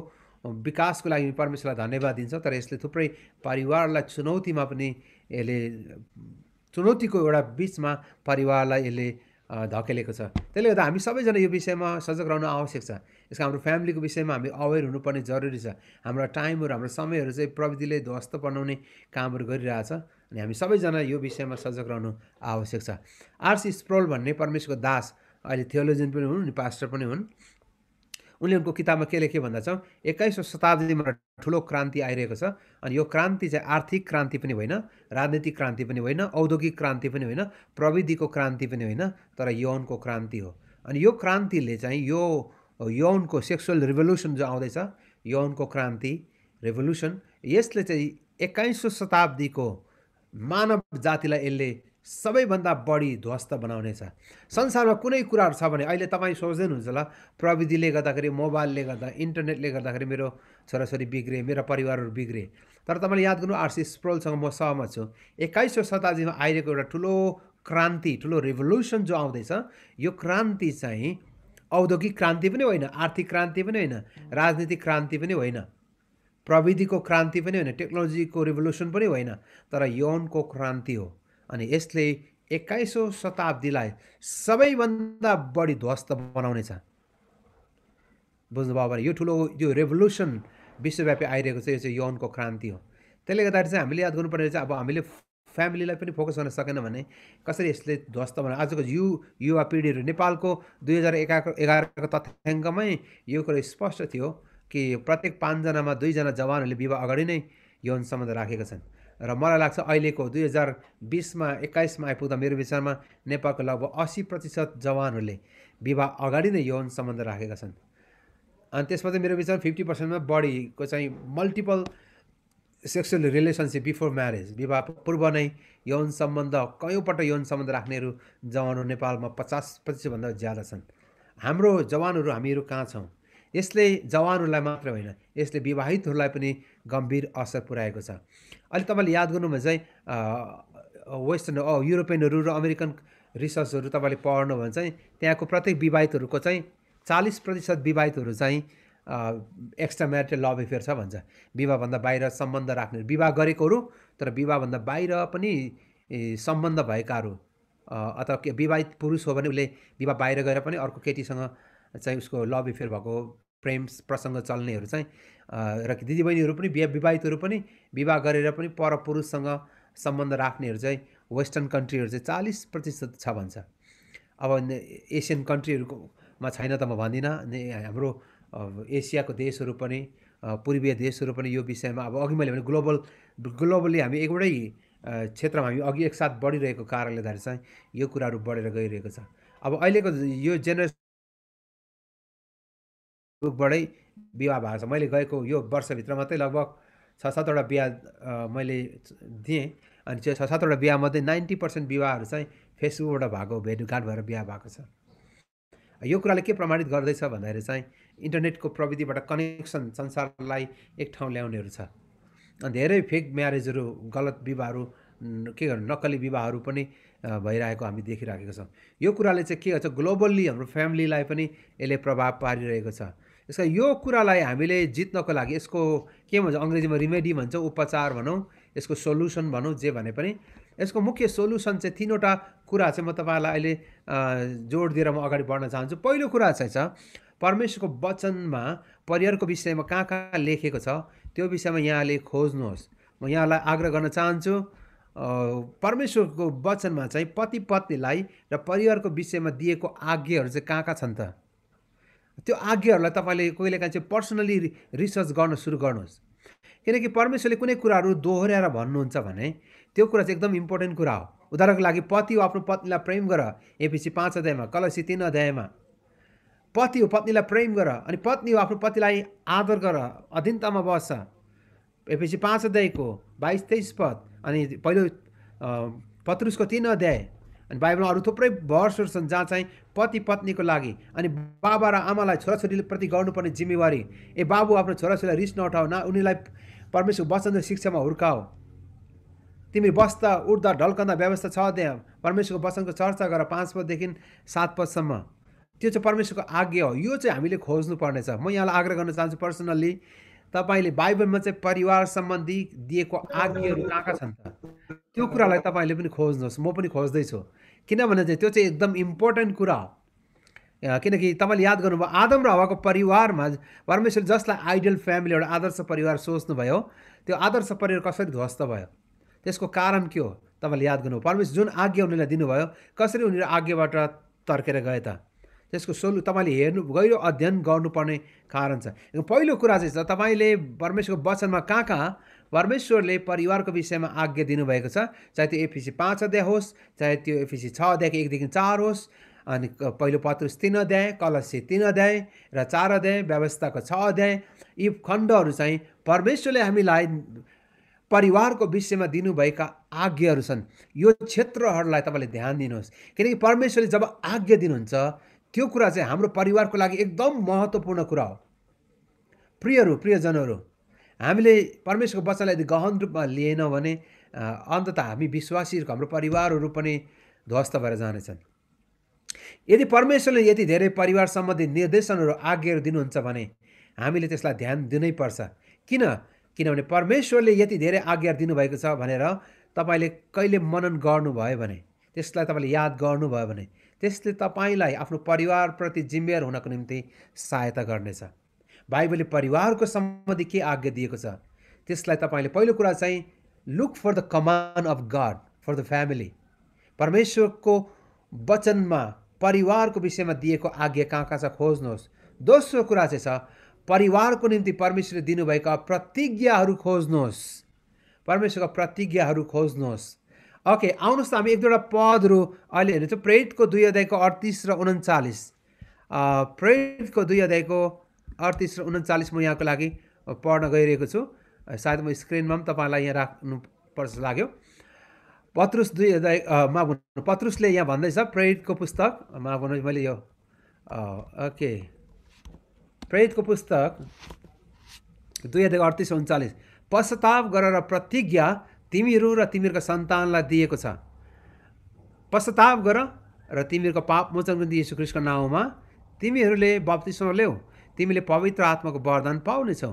Speaker 1: विकासको लागि परमेश्वरलाई धन्यवाद दिन्छौँ, तर यसले थुप्रै परिवारलाई चुनौतीमा पनि यसले चुनौतीको एउटा बिचमा परिवारलाई यसले धकेलेको छ। त्यसले गर्दा हामी सबैजना यो विषयमा सजग रहनु आवश्यक छ। यसको हाम्रो फ्यामिलीको विषयमा हामी अवेर हुनुपर्ने जरुरी छ। हाम्रो टाइमहरू हाम्रो समयहरू चाहिँ प्रविधिले ध्वस्त बनाउने कामहरू गरिरहेछ अनि हामी सबैजना यो विषयमा सजग रहनु आवश्यक छ। आरसी स्प्रोल भन्ने परमेश्वरको दास अहिले थियोलोजियन पनि हुन् अनि पास्टर पनि हुन्। उनले उनको किताबमा के लेखे भन्दा छ 21औं शताब्दीमा ठुलो क्रान्ति आइरहेको छ अनि यो क्रान्ति चाहिँ आर्थिक क्रान्ति पनि होइन, राजनीतिक क्रान्ति पनि होइन, औद्योगिक क्रान्ति पनि होइन, प्रविधिको क्रान्ति पनि होइन, तर यौनको क्रान्ति हो। अनि यो क्रान्तिले चाहिँ यो यौनको सेक्सुअल रिभोल्युसन जो आउँदैछ, यौनको क्रान्ति रेभोल्युसन, यसले चाहिँ 21औं शताब्दीको मानव जातिलाई यसले सबैभन्दा बढी ध्वस्त बनाउनेछ। संसारमा कुनै कुराहरू छ भने अहिले तपाईँ सोच्दै हुनुहुन्छ होला प्रविधिले गर्दाखेरि, मोबाइलले गर्दा, इन्टरनेटले गर्दाखेरि मेरो छोराछोरी बिग्रे, मेरो परिवारहरू बिग्रे। तर तपाईँले याद गर्नु आरसी स्प्रोलसँग म सहमत छु। 21औं शताब्दीमा आइरहेको एउटा ठुलो क्रान्ति, ठुलो रेभोल्युसन जो आउँदैछ, यो क्रान्ति चाहिँ औद्योगिक क्रान्ति पनि होइन, आर्थिक क्रान्ति पनि होइन, राजनीतिक क्रान्ति पनि होइन, प्रविधिको क्रान्ति पनि होइन, टेक्नोलोजीको रिभोल्युसन पनि होइन, तर यौनको क्रान्ति हो। अनि यसले 21औं शताब्दीलाई सबैभन्दा बढी ध्वस्त बनाउनेछ। बुझ्नुभयो भने यो ठुलो यो रेभोल्युसन विश्वव्यापी आइरहेको छ, यो चाहिँ यौनको क्रान्ति हो। त्यसले गर्दाखेरि चाहिँ हामीले याद गर्नुपर्ने चाहिँ अब हामीले फ्यामिलीलाई पनि फोकस गर्न सकेन भने कसरी यसले ध्वस्त बनायो। आजको युवा पिँढीहरू नेपालको 2011को तथ्याङ्कमै यो कुरा स्पष्ट थियो कि प्रत्येक 5 जनामा 2 जना जवानहरूले विवाह अगाडि नै यौन सम्बन्ध राखेका छन्। र मलाई लाग्छ अहिलेको 2020मा 21मा आइपुग्दा मेरो विचारमा नेपालको लगभग 80% जवानहरूले विवाह अगाडि नै यौन सम्बन्ध राखेका छन्। अनि त्यसपछि मेरो विचारमा 50%मा बढीको चाहिँ multiple sexual relationship before marriage, विवाह पूर्व नै यौन सम्बन्ध, कयौँपल्ट यौन सम्बन्ध राख्नेहरू जवानहरू नेपालमा 50% भन्दा ज्यादा छन्। हाम्रो जवानहरू हामीहरू कहाँ छौँ? यसले जवानहरूलाई मात्र होइन, यसले विवाहितहरूलाई पनि गम्भीर असर पुर्याएको छ। अहिले तपाईँले याद गर्नुभयो चाहिँ वेस्टर्न युरोपियनहरू र अमेरिकन रिसर्चहरू तपाईँले पढ्नु भने चाहिँ त्यहाँको प्रत्येक विवाहितहरूको चाहिँ 40% विवाहितहरू चाहिँ एक्स्ट्रा म्यारिटल लभ एफेयर छ भन्छ। विवाहभन्दा बाहिर सम्बन्ध राख्ने, विवाह गरेकोहरू तर विवाहभन्दा बाहिर पनि सम्बन्ध भएकाहरू, अथवा विवाहित पुरुष हो भने उसले विवाह बाहिर गएर पनि अर्को केटीसँग चाहिँ उसको लभ एफेयर भएको प्रेम प्रसङ्ग चल्नेहरू चाहिँ र दिदीबहिनीहरू पनि विवाहितहरू पनि विवाह गरेर पनि पर पुरुषसँग सम्बन्ध राख्नेहरू चाहिँ वेस्टर्न कन्ट्रीहरू चाहिँ 40% छ भन्छ। अब एसियन कन्ट्रीहरूमा छैन त म भन्दिनँ, हाम्रो एसियाको देशहरू पनि, पूर्वीय देशहरू पनि यो विषयमा अब अघि मैले भने ग्लोबली हामी एउटै क्षेत्रमा हामी अघि एकसाथ बढिरहेको कारणले गर्दा चाहिँ यो कुराहरू बढेर गइरहेको छ। अब अहिलेको यो जेनेरेसन बुकबाटै विवाह भएको छ। मैले गएको यो वर्षभित्र मात्रै लगभग 6-7वटा बिहा मैले दिएँ अनि त्यो 6-7वटा बिहामध्ये 90% विवाहहरू चाहिँ फेसबुकबाट भएको, भेटघाट भएर बिहा भएको छ। यो कुराले के प्रमाणित गर्दैछ भन्दाखेरि चाहिँ इन्टरनेटको प्रविधिबाट कनेक्सन संसारलाई एक ठाउँ ल्याउनेहरू छ। अनि धेरै फेक म्यारेजहरू, गलत विवाहहरू, के गर्नु नक्कली विवाहहरू पनि भइरहेको हामी देखिराखेको छौँ। यो कुराले चाहिँ के गर्छ, ग्लोबल्ली हाम्रो फ्यामिलीलाई पनि यसले प्रभाव पारिरहेको छ। यसका यो कुरालाई हामीले जित्नको लागि यसको के भन्छ, अङ्ग्रेजीमा रिमेडी भन्छ, उपचार भनौँ, यसको सोल्युसन भनौँ, जे भने पनि यसको मुख्य सोल्युसन चाहिँ 3वटा कुरा चाहिँ म तपाईँलाई अहिले जोड दिएर म अगाडि बढ्न चाहन्छु। पहिलो कुरा चाहिँ छ परमेश्वरको वचनमा परिवारको विषयमा कहाँ कहाँ लेखेको छ त्यो विषयमा यहाँले खोज्नुहोस्। म यहाँलाई आग्रह गर्न चाहन्छु, परमेश्वरको वचनमा चाहिँ पति पत्नीलाई र परिवारको विषयमा दिएको आज्ञाहरू चाहिँ कहाँ कहाँ छन् त, त्यो आज्ञाहरूलाई तपाईँले कहिलेकाहीँ चाहिँ पर्सनली रिसर्च गर्न सुरु गर्नुहोस्। किनकि परमेश्वरले कुनै कुराहरू दोहोऱ्याएर भन्नुहुन्छ भने त्यो कुरा चाहिँ एकदम इम्पोर्टेन्ट कुरा हो। उदाहरणको लागि पति हो आफ्नो पत्नीलाई प्रेम गर, एफिसी 5 अध्यायमा, कलसी 3 अध्यायमा पति हो पत्नीलाई प्रेम गर, अनि पत्नी हो आफ्नो पतिलाई आदर गर, अधीनतामा बस्छ, एफिसी 5 अध्यायको 22-23 पद, अनि पहिलो पत्रुसको 3 अध्याय, अनि बाइबलमा अरू थुप्रै भर्सहरू छन् जहाँ चाहिँ पति पत्नीको लागि, अनि बाबा र आमालाई छोराछोरीले प्रति गर्नुपर्ने जिम्मेवारी, बाबु आफ्नो छोराछोरीलाई रिस नउठाऊ, न उनीलाई परमेश्वर वचन र शिक्षामा हुर्काऊ, तिमी बस्दा उठ्दा ढल्कँदा व्यवस्था 6 अध्याय परमेश्वरको वचनको चर्चा गर 5 पददेखि 7 पदसम्म, त्यो चाहिँ परमेश्वरको आज्ञा हो। यो चाहिँ हामीले खोज्नु पर्नेछ। म यहाँलाई आग्रह गर्न चाहन्छु पर्सनल्ली, तपाईँले बाइबलमा चाहिँ परिवार सम्बन्धी दिएको आज्ञाहरू कहाँ कहाँ छन् त त्यो कुरालाई तपाईँले पनि खोज्नुहोस्, म पनि खोज्दैछु। किनभने चाहिँ त्यो चाहिँ एकदम इम्पोर्टेन्ट कुरा हो। किनकि तपाईँले याद गर्नुभयो आदम र हवाको परिवारमा परमेश्वरले जसलाई आइडियल फ्यामिली एउटा आदर्श परिवार सोच्नुभयो त्यो आदर्श परिवार कसरी ध्वस्त भयो, त्यसको कारण के हो तपाईँले याद गर्नुभयो। परमेश्वर जुन आज्ञा उनीहरूलाई दिनुभयो कसरी उनीहरू आज्ञाबाट तर्केर गए त, त्यसको तपाईँले हेर्नु गहिरो अध्ययन गर्नुपर्ने कारण छ। पहिलो कुरा चाहिँ छ तपाईँले परमेश्वरको वचनमा कहाँ कहाँ परमेश्वरले परिवारको विषयमा आज्ञा दिनुभएको छ, चाहे त्यो एफिसी 5 अध्याय होस्, चाहे त्यो एफिसी 6 अध्यायको 1 देखि 4 होस्, अनि पहिलो पत्रुस 3 अध्याय, कलसी 3 अध्याय र 4 अध्याय, व्यवस्थाको 6 अध्याय, यी खण्डहरू चाहिँ परमेश्वरले हामीलाई परिवारको विषयमा दिनुभएका आज्ञाहरू छन्। यो क्षेत्रहरूलाई तपाईँले ध्यान दिनुहोस्, किनकि परमेश्वरले जब आज्ञा दिनुहुन्छ त्यो कुरा चाहिँ हाम्रो परिवारको लागि एकदम महत्त्वपूर्ण कुरा हो। प्रियजनहरू, हामीले परमेश्वरको वचनलाई यदि गहन रूपमा लिएनौँ भने अन्ततः हामी विश्वासीहरूको हाम्रो परिवारहरू पनि ध्वस्त भएर जानेछन्। यदि परमेश्वरले यति धेरै परिवार सम्बन्धी निर्देशनहरू आज्ञाहरू दिनुहुन्छ भने हामीले त्यसलाई ध्यान दिनैपर्छ। किनभने परमेश्वरले यति धेरै आज्ञा दिनुभएको छ भनेर तपाईँले कहिले मनन गर्नुभयो भने, त्यसलाई तपाईँले याद गर्नुभयो भने त्यसले तपाईँलाई आफ्नो परिवारप्रति जिम्मेवार हुनको निम्ति सहायता गर्नेछ। बाइबलले परिवारको सम्बन्धी के आज्ञा दिएको छ त्यसलाई तपाईँले पहिलो कुरा चाहिँ look for the command of god for the family. परमेश्वरको वचनमा परिवारको विषयमा दिएको आज्ञा कहाँ कहाँ छ खोज्नुहोस्। दोस्रो कुरा चाहिँ छ परिवारको निम्ति परमेश्वरले दिनुभएका प्रतिज्ञाहरू खोज्नुहोस्, परमेश्वरका प्रतिज्ञाहरू खोज्नुहोस्। ओके, आउनुहोस् त हामी एक दुईवटा पदहरू अहिले हेर्नु चाहिँ प्रेरितको 2 अध्यायको 38 र 39, प्रेरितको 2 अध्यायको 38 र 39 म यहाँको लागि पढ्न गइरहेको छु। सायद म स्क्रिनमा पनि तपाईँलाई यहाँ राख्नुपर्छ लाग्यो। पत्रुस 2 अध्याय पत्रुसले यहाँ भन्दैछ, प्रेरितको पुस्तक मैले यो ओके प्रेरितको पुस्तक 2 अध्यायको 38 र 39, पश्चाताप गर र प्रतिज्ञा तिमीहरू र तिमीहरूका सन्तानलाई दिएको छ। पश्चाताप गर र तिमीहरूको पाप मोचनको निम्ति येशू ख्रीष्टको नाउँमा तिमीहरूले बप्तिस्मा ल्याऊ, तिमीले पवित्र आत्माको वरदान पाउनेछौ।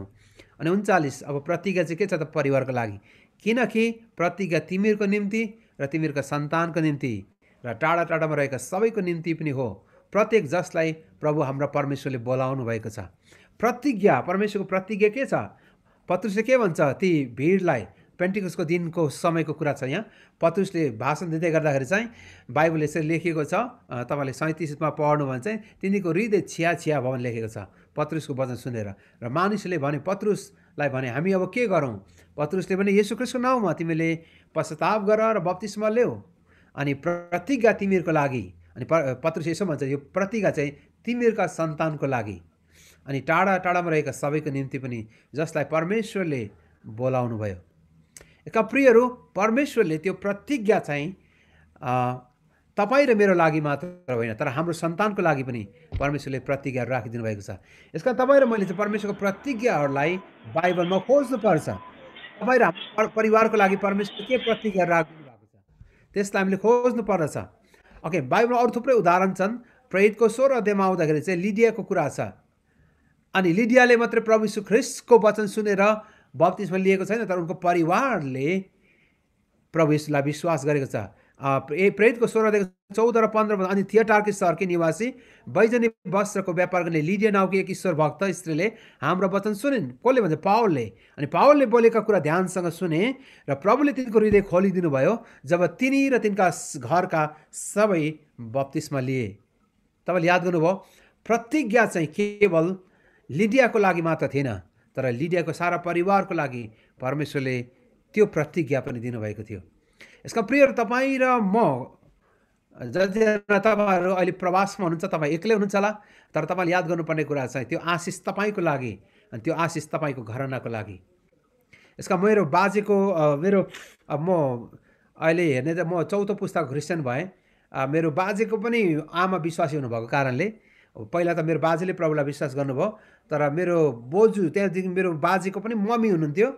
Speaker 1: अनि 39, अब प्रतिज्ञा चाहिँ के छ त परिवारको लागि, किनकि प्रतिज्ञा तिमीहरूको निम्ति र तिमीहरूका सन्तानको निम्ति र टाढा टाढामा रहेका सबैको निम्ति पनि हो, प्रत्येक जसलाई प्रभु हाम्रो परमेश्वरले बोलाउनु भएको छ। प्रतिज्ञा, परमेश्वरको प्रतिज्ञा के छ? पत्रुसले के भन्छ ती भिडलाई? पेन्टिकसको दिनको समयको कुरा छ यहाँ। पत्रुसले भाषण दिँदै गर्दाखेरि चाहिँ बाइबल यसरी लेखिएको छ, तपाईँले 37मा पढ्नु भने चाहिँ तिनीको हृदय छिया छिया भवन लेखेको छ पत्रुसको वचन सुनेर। र मानिसले भने पत्रुसलाई भने हामी अब के गरौँ? पत्रुसले भने येशू ख्रीष्टको नाउँमा तिमीले पश्चाताप गर र बप्तिस्मा ल्याऊ, अनि प्रतिज्ञा तिमीहरूको लागि। अनि पत्रुस यसो भन्छ यो प्रतिज्ञा चाहिँ तिमीहरूका सन्तानको लागि अनि टाढा टाढामा रहेका सबैको निम्ति पनि जसलाई परमेश्वरले बोलाउनु भयो। यसका प्रियहरू, परमेश्वरले त्यो प्रतिज्ञा चाहिँ तपाईँ र मेरो लागि मात्र होइन तर हाम्रो सन्तानको लागि पनि परमेश्वरले प्रतिज्ञाहरू राखिदिनु भएको छ। यसका तपाईँ र मैले चाहिँ परमेश्वरको प्रतिज्ञाहरूलाई बाइबलमा खोज्नुपर्छ। तपाईँ र हाम्रो परिवारको लागि परमेश्वरले के प्रतिज्ञाहरू राखिदिनु भएको छ त्यसलाई हामीले खोज्नु पर्दछ। ओके, बाइबलमा अरू थुप्रै उदाहरण छन्। प्रेरितको 16 अध्यायमा आउँदाखेरि चाहिँ लिडियाको कुरा छ। अनि लिडियाले मात्रै प्रभु यीशु ख्रीष्टको वचन सुनेर बप्तिस्मा लिएको छैन, तर उनको परिवारले प्रभु यीशुलाई विश्वास गरेको छ। प्रेरितको 16 अध्यायको 14 र 15, अनि थिएटारकी सहरकी निवासी बैजनी वस्त्रको व्यापार गर्ने लिडिया नाउँकी एक ईश्वर भक्त स्त्रीले हाम्रो वचन सुनिन्। कसले भन्छ? पावलले। अनि पावलले बोलेका कुरा ध्यानसँग सुने र प्रभुले तिनको हृदय खोलिदिनु भयो जब तिनी र तिनका घरका सबै बप्तिस्मा लिए। तपाईँले याद गर्नुभयो, प्रतिज्ञा चाहिँ केवल लिडियाको लागि मात्र थिएन तर लिडियाको सारा परिवारको लागि परमेश्वरले त्यो प्रतिज्ञा पनि दिनुभएको थियो। यसका प्रियहरू, तपाईँ र म जतिजना तपाईँहरू अहिले प्रवासमा हुनुहुन्छ, तपाईँ एक्लै हुनुहुन्छ होला, तर तपाईँले याद गर्नुपर्ने कुरा चाहिँ त्यो आशिष तपाईँको लागि अनि त्यो आशिष तपाईँको घरानाको लागि। यसका मेरो बाजेको म अहिले हेर्ने त म 4औं पुस्ताको क्रिस्चियन भएँ। मेरो बाजेको पनि आमा विश्वासी हुनुभएको कारणले पहिला त मेरो बाजेले प्रभुलाई विश्वास गर्नुभयो, तर मेरो बोजू त्यहाँदेखि मेरो बाजेको पनि मम्मी हुनुहुन्थ्यो,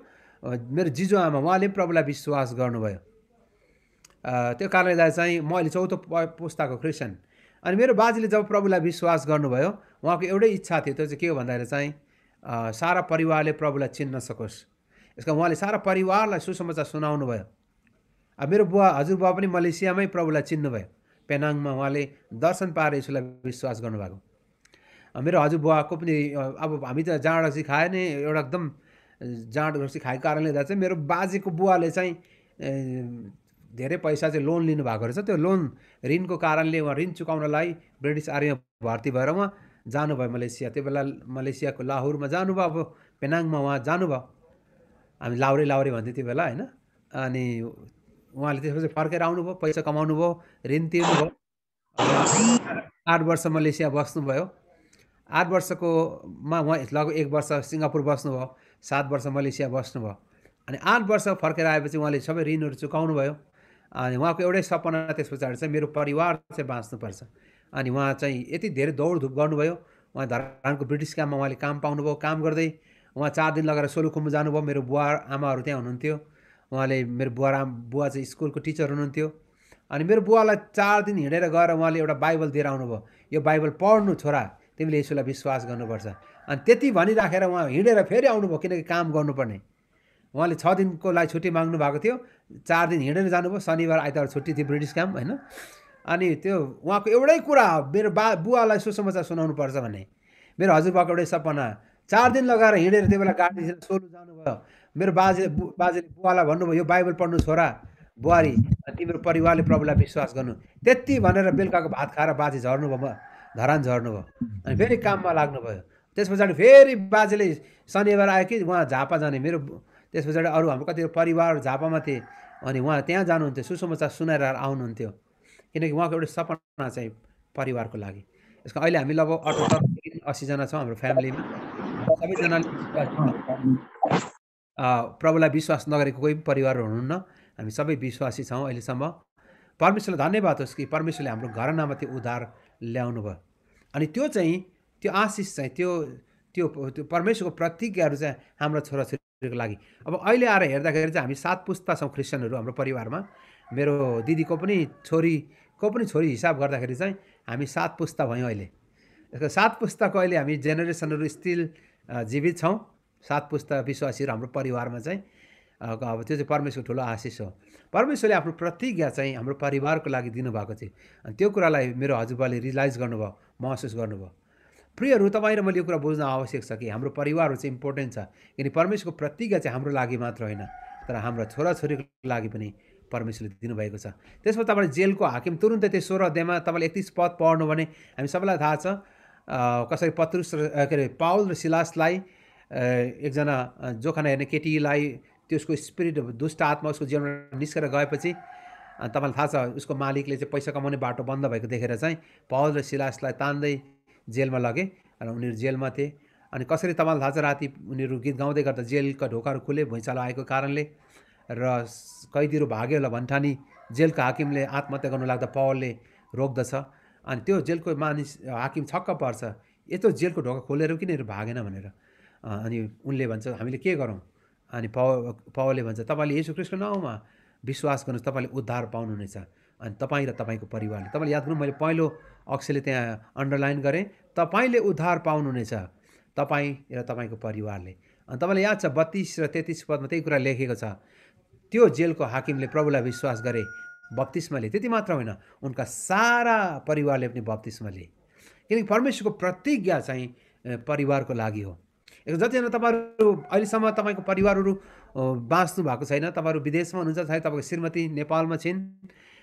Speaker 1: मेरो जिजु आमा, उहाँले पनि प्रभुलाई विश्वास गर्नुभयो। त्यो कारणले चाहिँ म अहिले 4औं पुस्ताको क्रिस्चियन। अनि मेरो बाजेले जब प्रभुलाई विश्वास गर्नुभयो उहाँको एउटै इच्छा थियो, त्यो चाहिँ के हो भन्दाखेरि चाहिँ सारा परिवारले प्रभुलाई चिन्न सकोस्। यसका उहाँले सारा परिवारलाई सुसमाचार सुनाउनु भयो। अब मेरो हजुरबुवा पनि मलेसियामै प्रभुलाई चिन्नुभयो, पेनाङमा उहाँले दर्शन पाएर यसोलाई विश्वास गर्नुभएको। मेरो हजुरबुवाको पनि अब हामी त जाँड रक्सी खायो नि, एउटा एकदम जाँड रक्सी खाएको कारणले गर्दा चाहिँ मेरो बाजेको बुवाले चाहिँ धेरै पैसा चाहिँ लोन लिनुभएको रहेछ। त्यो लोन ऋणको कारणले उहाँ ऋण चुकाउनलाई ब्रिटिस आर्मीमा भर्ती भएर उहाँ जानुभयो मलेसिया। त्यो बेला मलेसियाको लाहोरमा जानुभयो, अब पेनाङमा उहाँ जानुभयो। हामी लाउरे भन्थ्यो त्यो बेला होइन। अनि उहाँले त्यसपछि फर्केर आउनुभयो, पैसा कमाउनु भयो, ऋण तिर्नुभयो। 8 वर्ष मलेसिया बस्नुभयो। 8 वर्षकोमा उहाँ लगभग 1 वर्ष सिङ्गापुर बस्नुभयो, 7 वर्ष मलेसिया बस्नुभयो। अनि 8 वर्ष फर्केर आएपछि उहाँले सबै ऋणहरू चुकाउनु भयो। अनि उहाँको एउटै सपना त्यस पछाडि चाहिँ मेरो परिवार चाहिँ बाँच्नुपर्छ। अनि उहाँ चाहिँ यति धेरै दौडधुप गर्नुभयो। उहाँ धरानको ब्रिटिस क्याम्पमा उहाँले काम पाउनुभयो। काम गर्दै उहाँ 4 दिन लगाएर सोलुखुम्बु जानुभयो। मेरो बुवा आमाहरू त्यहाँ हुनुहुन्थ्यो। उहाँले मेरो बुवा चाहिँ स्कुलको टिचर हुनुहुन्थ्यो। अनि मेरो बुवालाई 4 दिन हिँडेर गएर उहाँले एउटा बाइबल दिएर आउनुभयो। यो बाइबल पढ्नु छोरा, तिमीले यसोलाई विश्वास गर्नुपर्छ। अनि त्यति भनिराखेर उहाँ हिँडेर फेरि आउनुभयो, किनकि काम गर्नुपर्ने। उहाँले 6 दिनको लागि छुट्टी माग्नु भएको थियो। 4 दिन हिँडेर जानुभयो। शनिबार आइतबार छुट्टी थियो ब्रिटिस क्याम्प होइन। अनि त्यो उहाँको एउटै कुरा, मेरो बुवालाई सुसमाचार सुनाउनुपर्छ भन्ने। मेरो हजुरबाको एउटै सपना। 4 दिन लगाएर हिँडेर त्यो बेला गाडी सोलु जानुभयो। मेरो बाजेले बुवालाई भन्नुभयो, यो बाइबल पढ्नु छोरा, बुहारी, तिम्रो परिवारले प्रभुलाई विश्वास गर्नु। त्यति भनेर बेलुकाको भात खाएर बाजे झर्नुभयो, धरान झर्नुभयो। अनि फेरि काममा लाग्नुभयो। त्यस पछाडि फेरि बाजेले शनिबार आयो कि उहाँ झापा जाने। मेरो त्यस पछाडि अरू हाम्रो कति परिवार झापामा थिए। अनि उहाँ त्यहाँ जानुहुन्थ्यो, सुसमाचार सुनाएर आउनुहुन्थ्यो। किनकि उहाँको एउटा सपना चाहिँ परिवारको लागि। यसको अहिले हामी लगभग 78-80 जना छौँ हाम्रो फ्यामिलीमा। सबैजनाले प्रभुलाई विश्वास नगरेको कोही परिवार हुनुहुन्न। हामी सबै विश्वासी छौँ अहिलेसम्म। परमेश्वरलाई धन्यवाद होस् कि परमेश्वरले हाम्रो घरनामा त्यो उद्धार ल्याउनु भयो। अनि त्यो चाहिँ त्यो आशिष चाहिँ त्यो परमेश्वरको प्रतिज्ञाहरू चाहिँ हाम्रो छोराछोरीको लागि। अब अहिले आएर हेर्दाखेरि चाहिँ हामी 7 पुस्ता छौँ क्रिस्चियनहरू हाम्रो परिवारमा। मेरो दिदीको पनि छोरी हिसाब गर्दाखेरि चाहिँ हामी 7 पुस्ता भयौँ अहिले। यसको 7 पुस्ताको अहिले हामी जेनेरेसनहरू स्टिल जीवित छौँ। 7 पुस्ता विश्वासीहरू हाम्रो परिवारमा चाहिँ अब त्यो चाहिँ परमेश्वरको ठुलो आशिष हो। परमेश्वरले आफ्नो प्रतिज्ञा चाहिँ हाम्रो परिवारको लागि दिनुभएको थियो। अनि त्यो कुरालाई मेरो हजुरबाले रियलाइज गर्नुभयो, महसुस गर्नुभयो। प्रियहरू, तपाईँ र मैले यो कुरा बुझ्न आवश्यक छ कि हाम्रो परिवारहरू चाहिँ इम्पोर्टेन्ट छ। किनकि परमेश्वरको प्रतिज्ञा चाहिँ हाम्रो लागि मात्र होइन, तर हाम्रो छोराछोरीको लागि पनि परमेश्वरले दिनुभएको छ। त्यसमा तपाईँले जेलको हाकिम तुरुन्तै त्यो 16 अध्यायमा तपाईँले 31 पद पढ्नु भने हामी सबैलाई थाहा छ कसरी पत्रुस पाउल र सिलासलाई एकजना जोखाना हेर्ने केटीलाई त्यसको स्पिरिट दुष्ट आत्मा उसको जीवनमा निस्केर गएपछि तपाईँलाई थाहा छ उसको मालिकले चाहिँ पैसा कमाउने बाटो बन्द भएको देखेर चाहिँ पाउल र सिलासलाई तान्दै जेलमा लगे र उनीहरू जेलमा थिए। अनि कसरी तपाईँलाई थाहा छ राति उनीहरू गीत गाउँदै गर्दा जेलका ढोकाहरू खुले भुइँचालो आएको कारणले र कैदीहरू भाग्यो होला भन्ठानी जेलका हाकिमले आत्महत्या गर्नु लाग्दा पावलले रोक्दछ। अनि त्यो जेलको हाकिम छक्क पर्छ, यत्रो जेलको ढोका खोलेर किन भागेन भनेर। अनि उनले भन्छ हामीले के गरौँ। अनि पावलले भन्छ तपाईँले येशू ख्रीष्टको नाउँमा विश्वास गर्नुहोस्, तपाईँले उद्धार पाउनुहुनेछ। अनि तपाईँ र तपाईँको परिवारले, तपाईँले याद गर्नु मैले पहिलो अक्षरले त्यहाँ अन्डरलाइन गरेँ, तपाईँले उद्धार पाउनुहुनेछ, तपाईँ र तपाईँको परिवारले। अनि तपाईँलाई याद छ 32 र 33 पदमा त्यही कुरा लेखेको छ। त्यो जेलको हाकिमले प्रभुलाई विश्वास गरे, बप्तिस्मा लिए। त्यति मात्र होइन, उनका सारा परिवारले पनि बप्तिस्मा लिए। किनकि परमेश्वरको प्रतिज्ञा चाहिँ परिवारको लागि हो। जतिजना तपाईँहरू अहिलेसम्म तपाईँको परिवारहरू बाँच्नु भएको छैन, तपाईँहरू विदेशमा हुनुहुन्छ, सायद तपाईँको श्रीमती नेपालमा छिन्,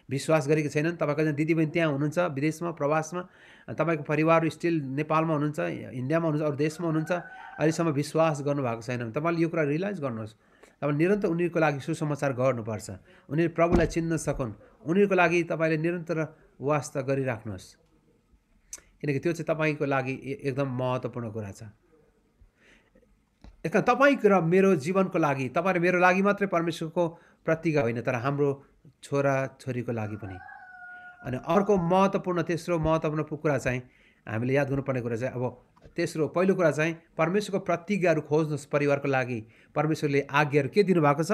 Speaker 1: विश्वास गरेको छैनन्, तपाईँको दिदीबहिनी त्यहाँ हुनुहुन्छ विदेशमा प्रवासमा, तपाईँको परिवार स्टिल नेपालमा हुनुहुन्छ, इन्डियामा हुनुहुन्छ, अरू देशमा हुनुहुन्छ, अहिलेसम्म विश्वास गर्नुभएको छैन। तपाईँले यो कुरा रियलाइज गर्नुहोस्, तपाईँ निरन्तर उनीहरूको लागि सुसमाचार गर्नुपर्छ, उनीहरू प्रभुलाई चिन्न सकुन्। उनीहरूको लागि तपाईँले निरन्तर वास्ता गरिराख्नुहोस्, किनकि त्यो चाहिँ तपाईँको लागि एकदम महत्त्वपूर्ण कुरा छ। यसमा तपाईँको र मेरो जीवनको लागि, तपाईँ र मेरो लागि मात्रै परमेश्वरको प्रतिज्ञा होइन, तर हाम्रो छोरा छोरीको लागि पनि। अनि अर्को महत्त्वपूर्ण तेस्रो महत्त्वपूर्ण कुरा चाहिँ हामीले याद गर्नुपर्ने कुरा चाहिँ अब पहिलो कुरा चाहिँ परमेश्वरको प्रतिज्ञाहरू खोज्नुहोस् परिवारको लागि। परमेश्वरले आज्ञाहरू के दिनुभएको छ,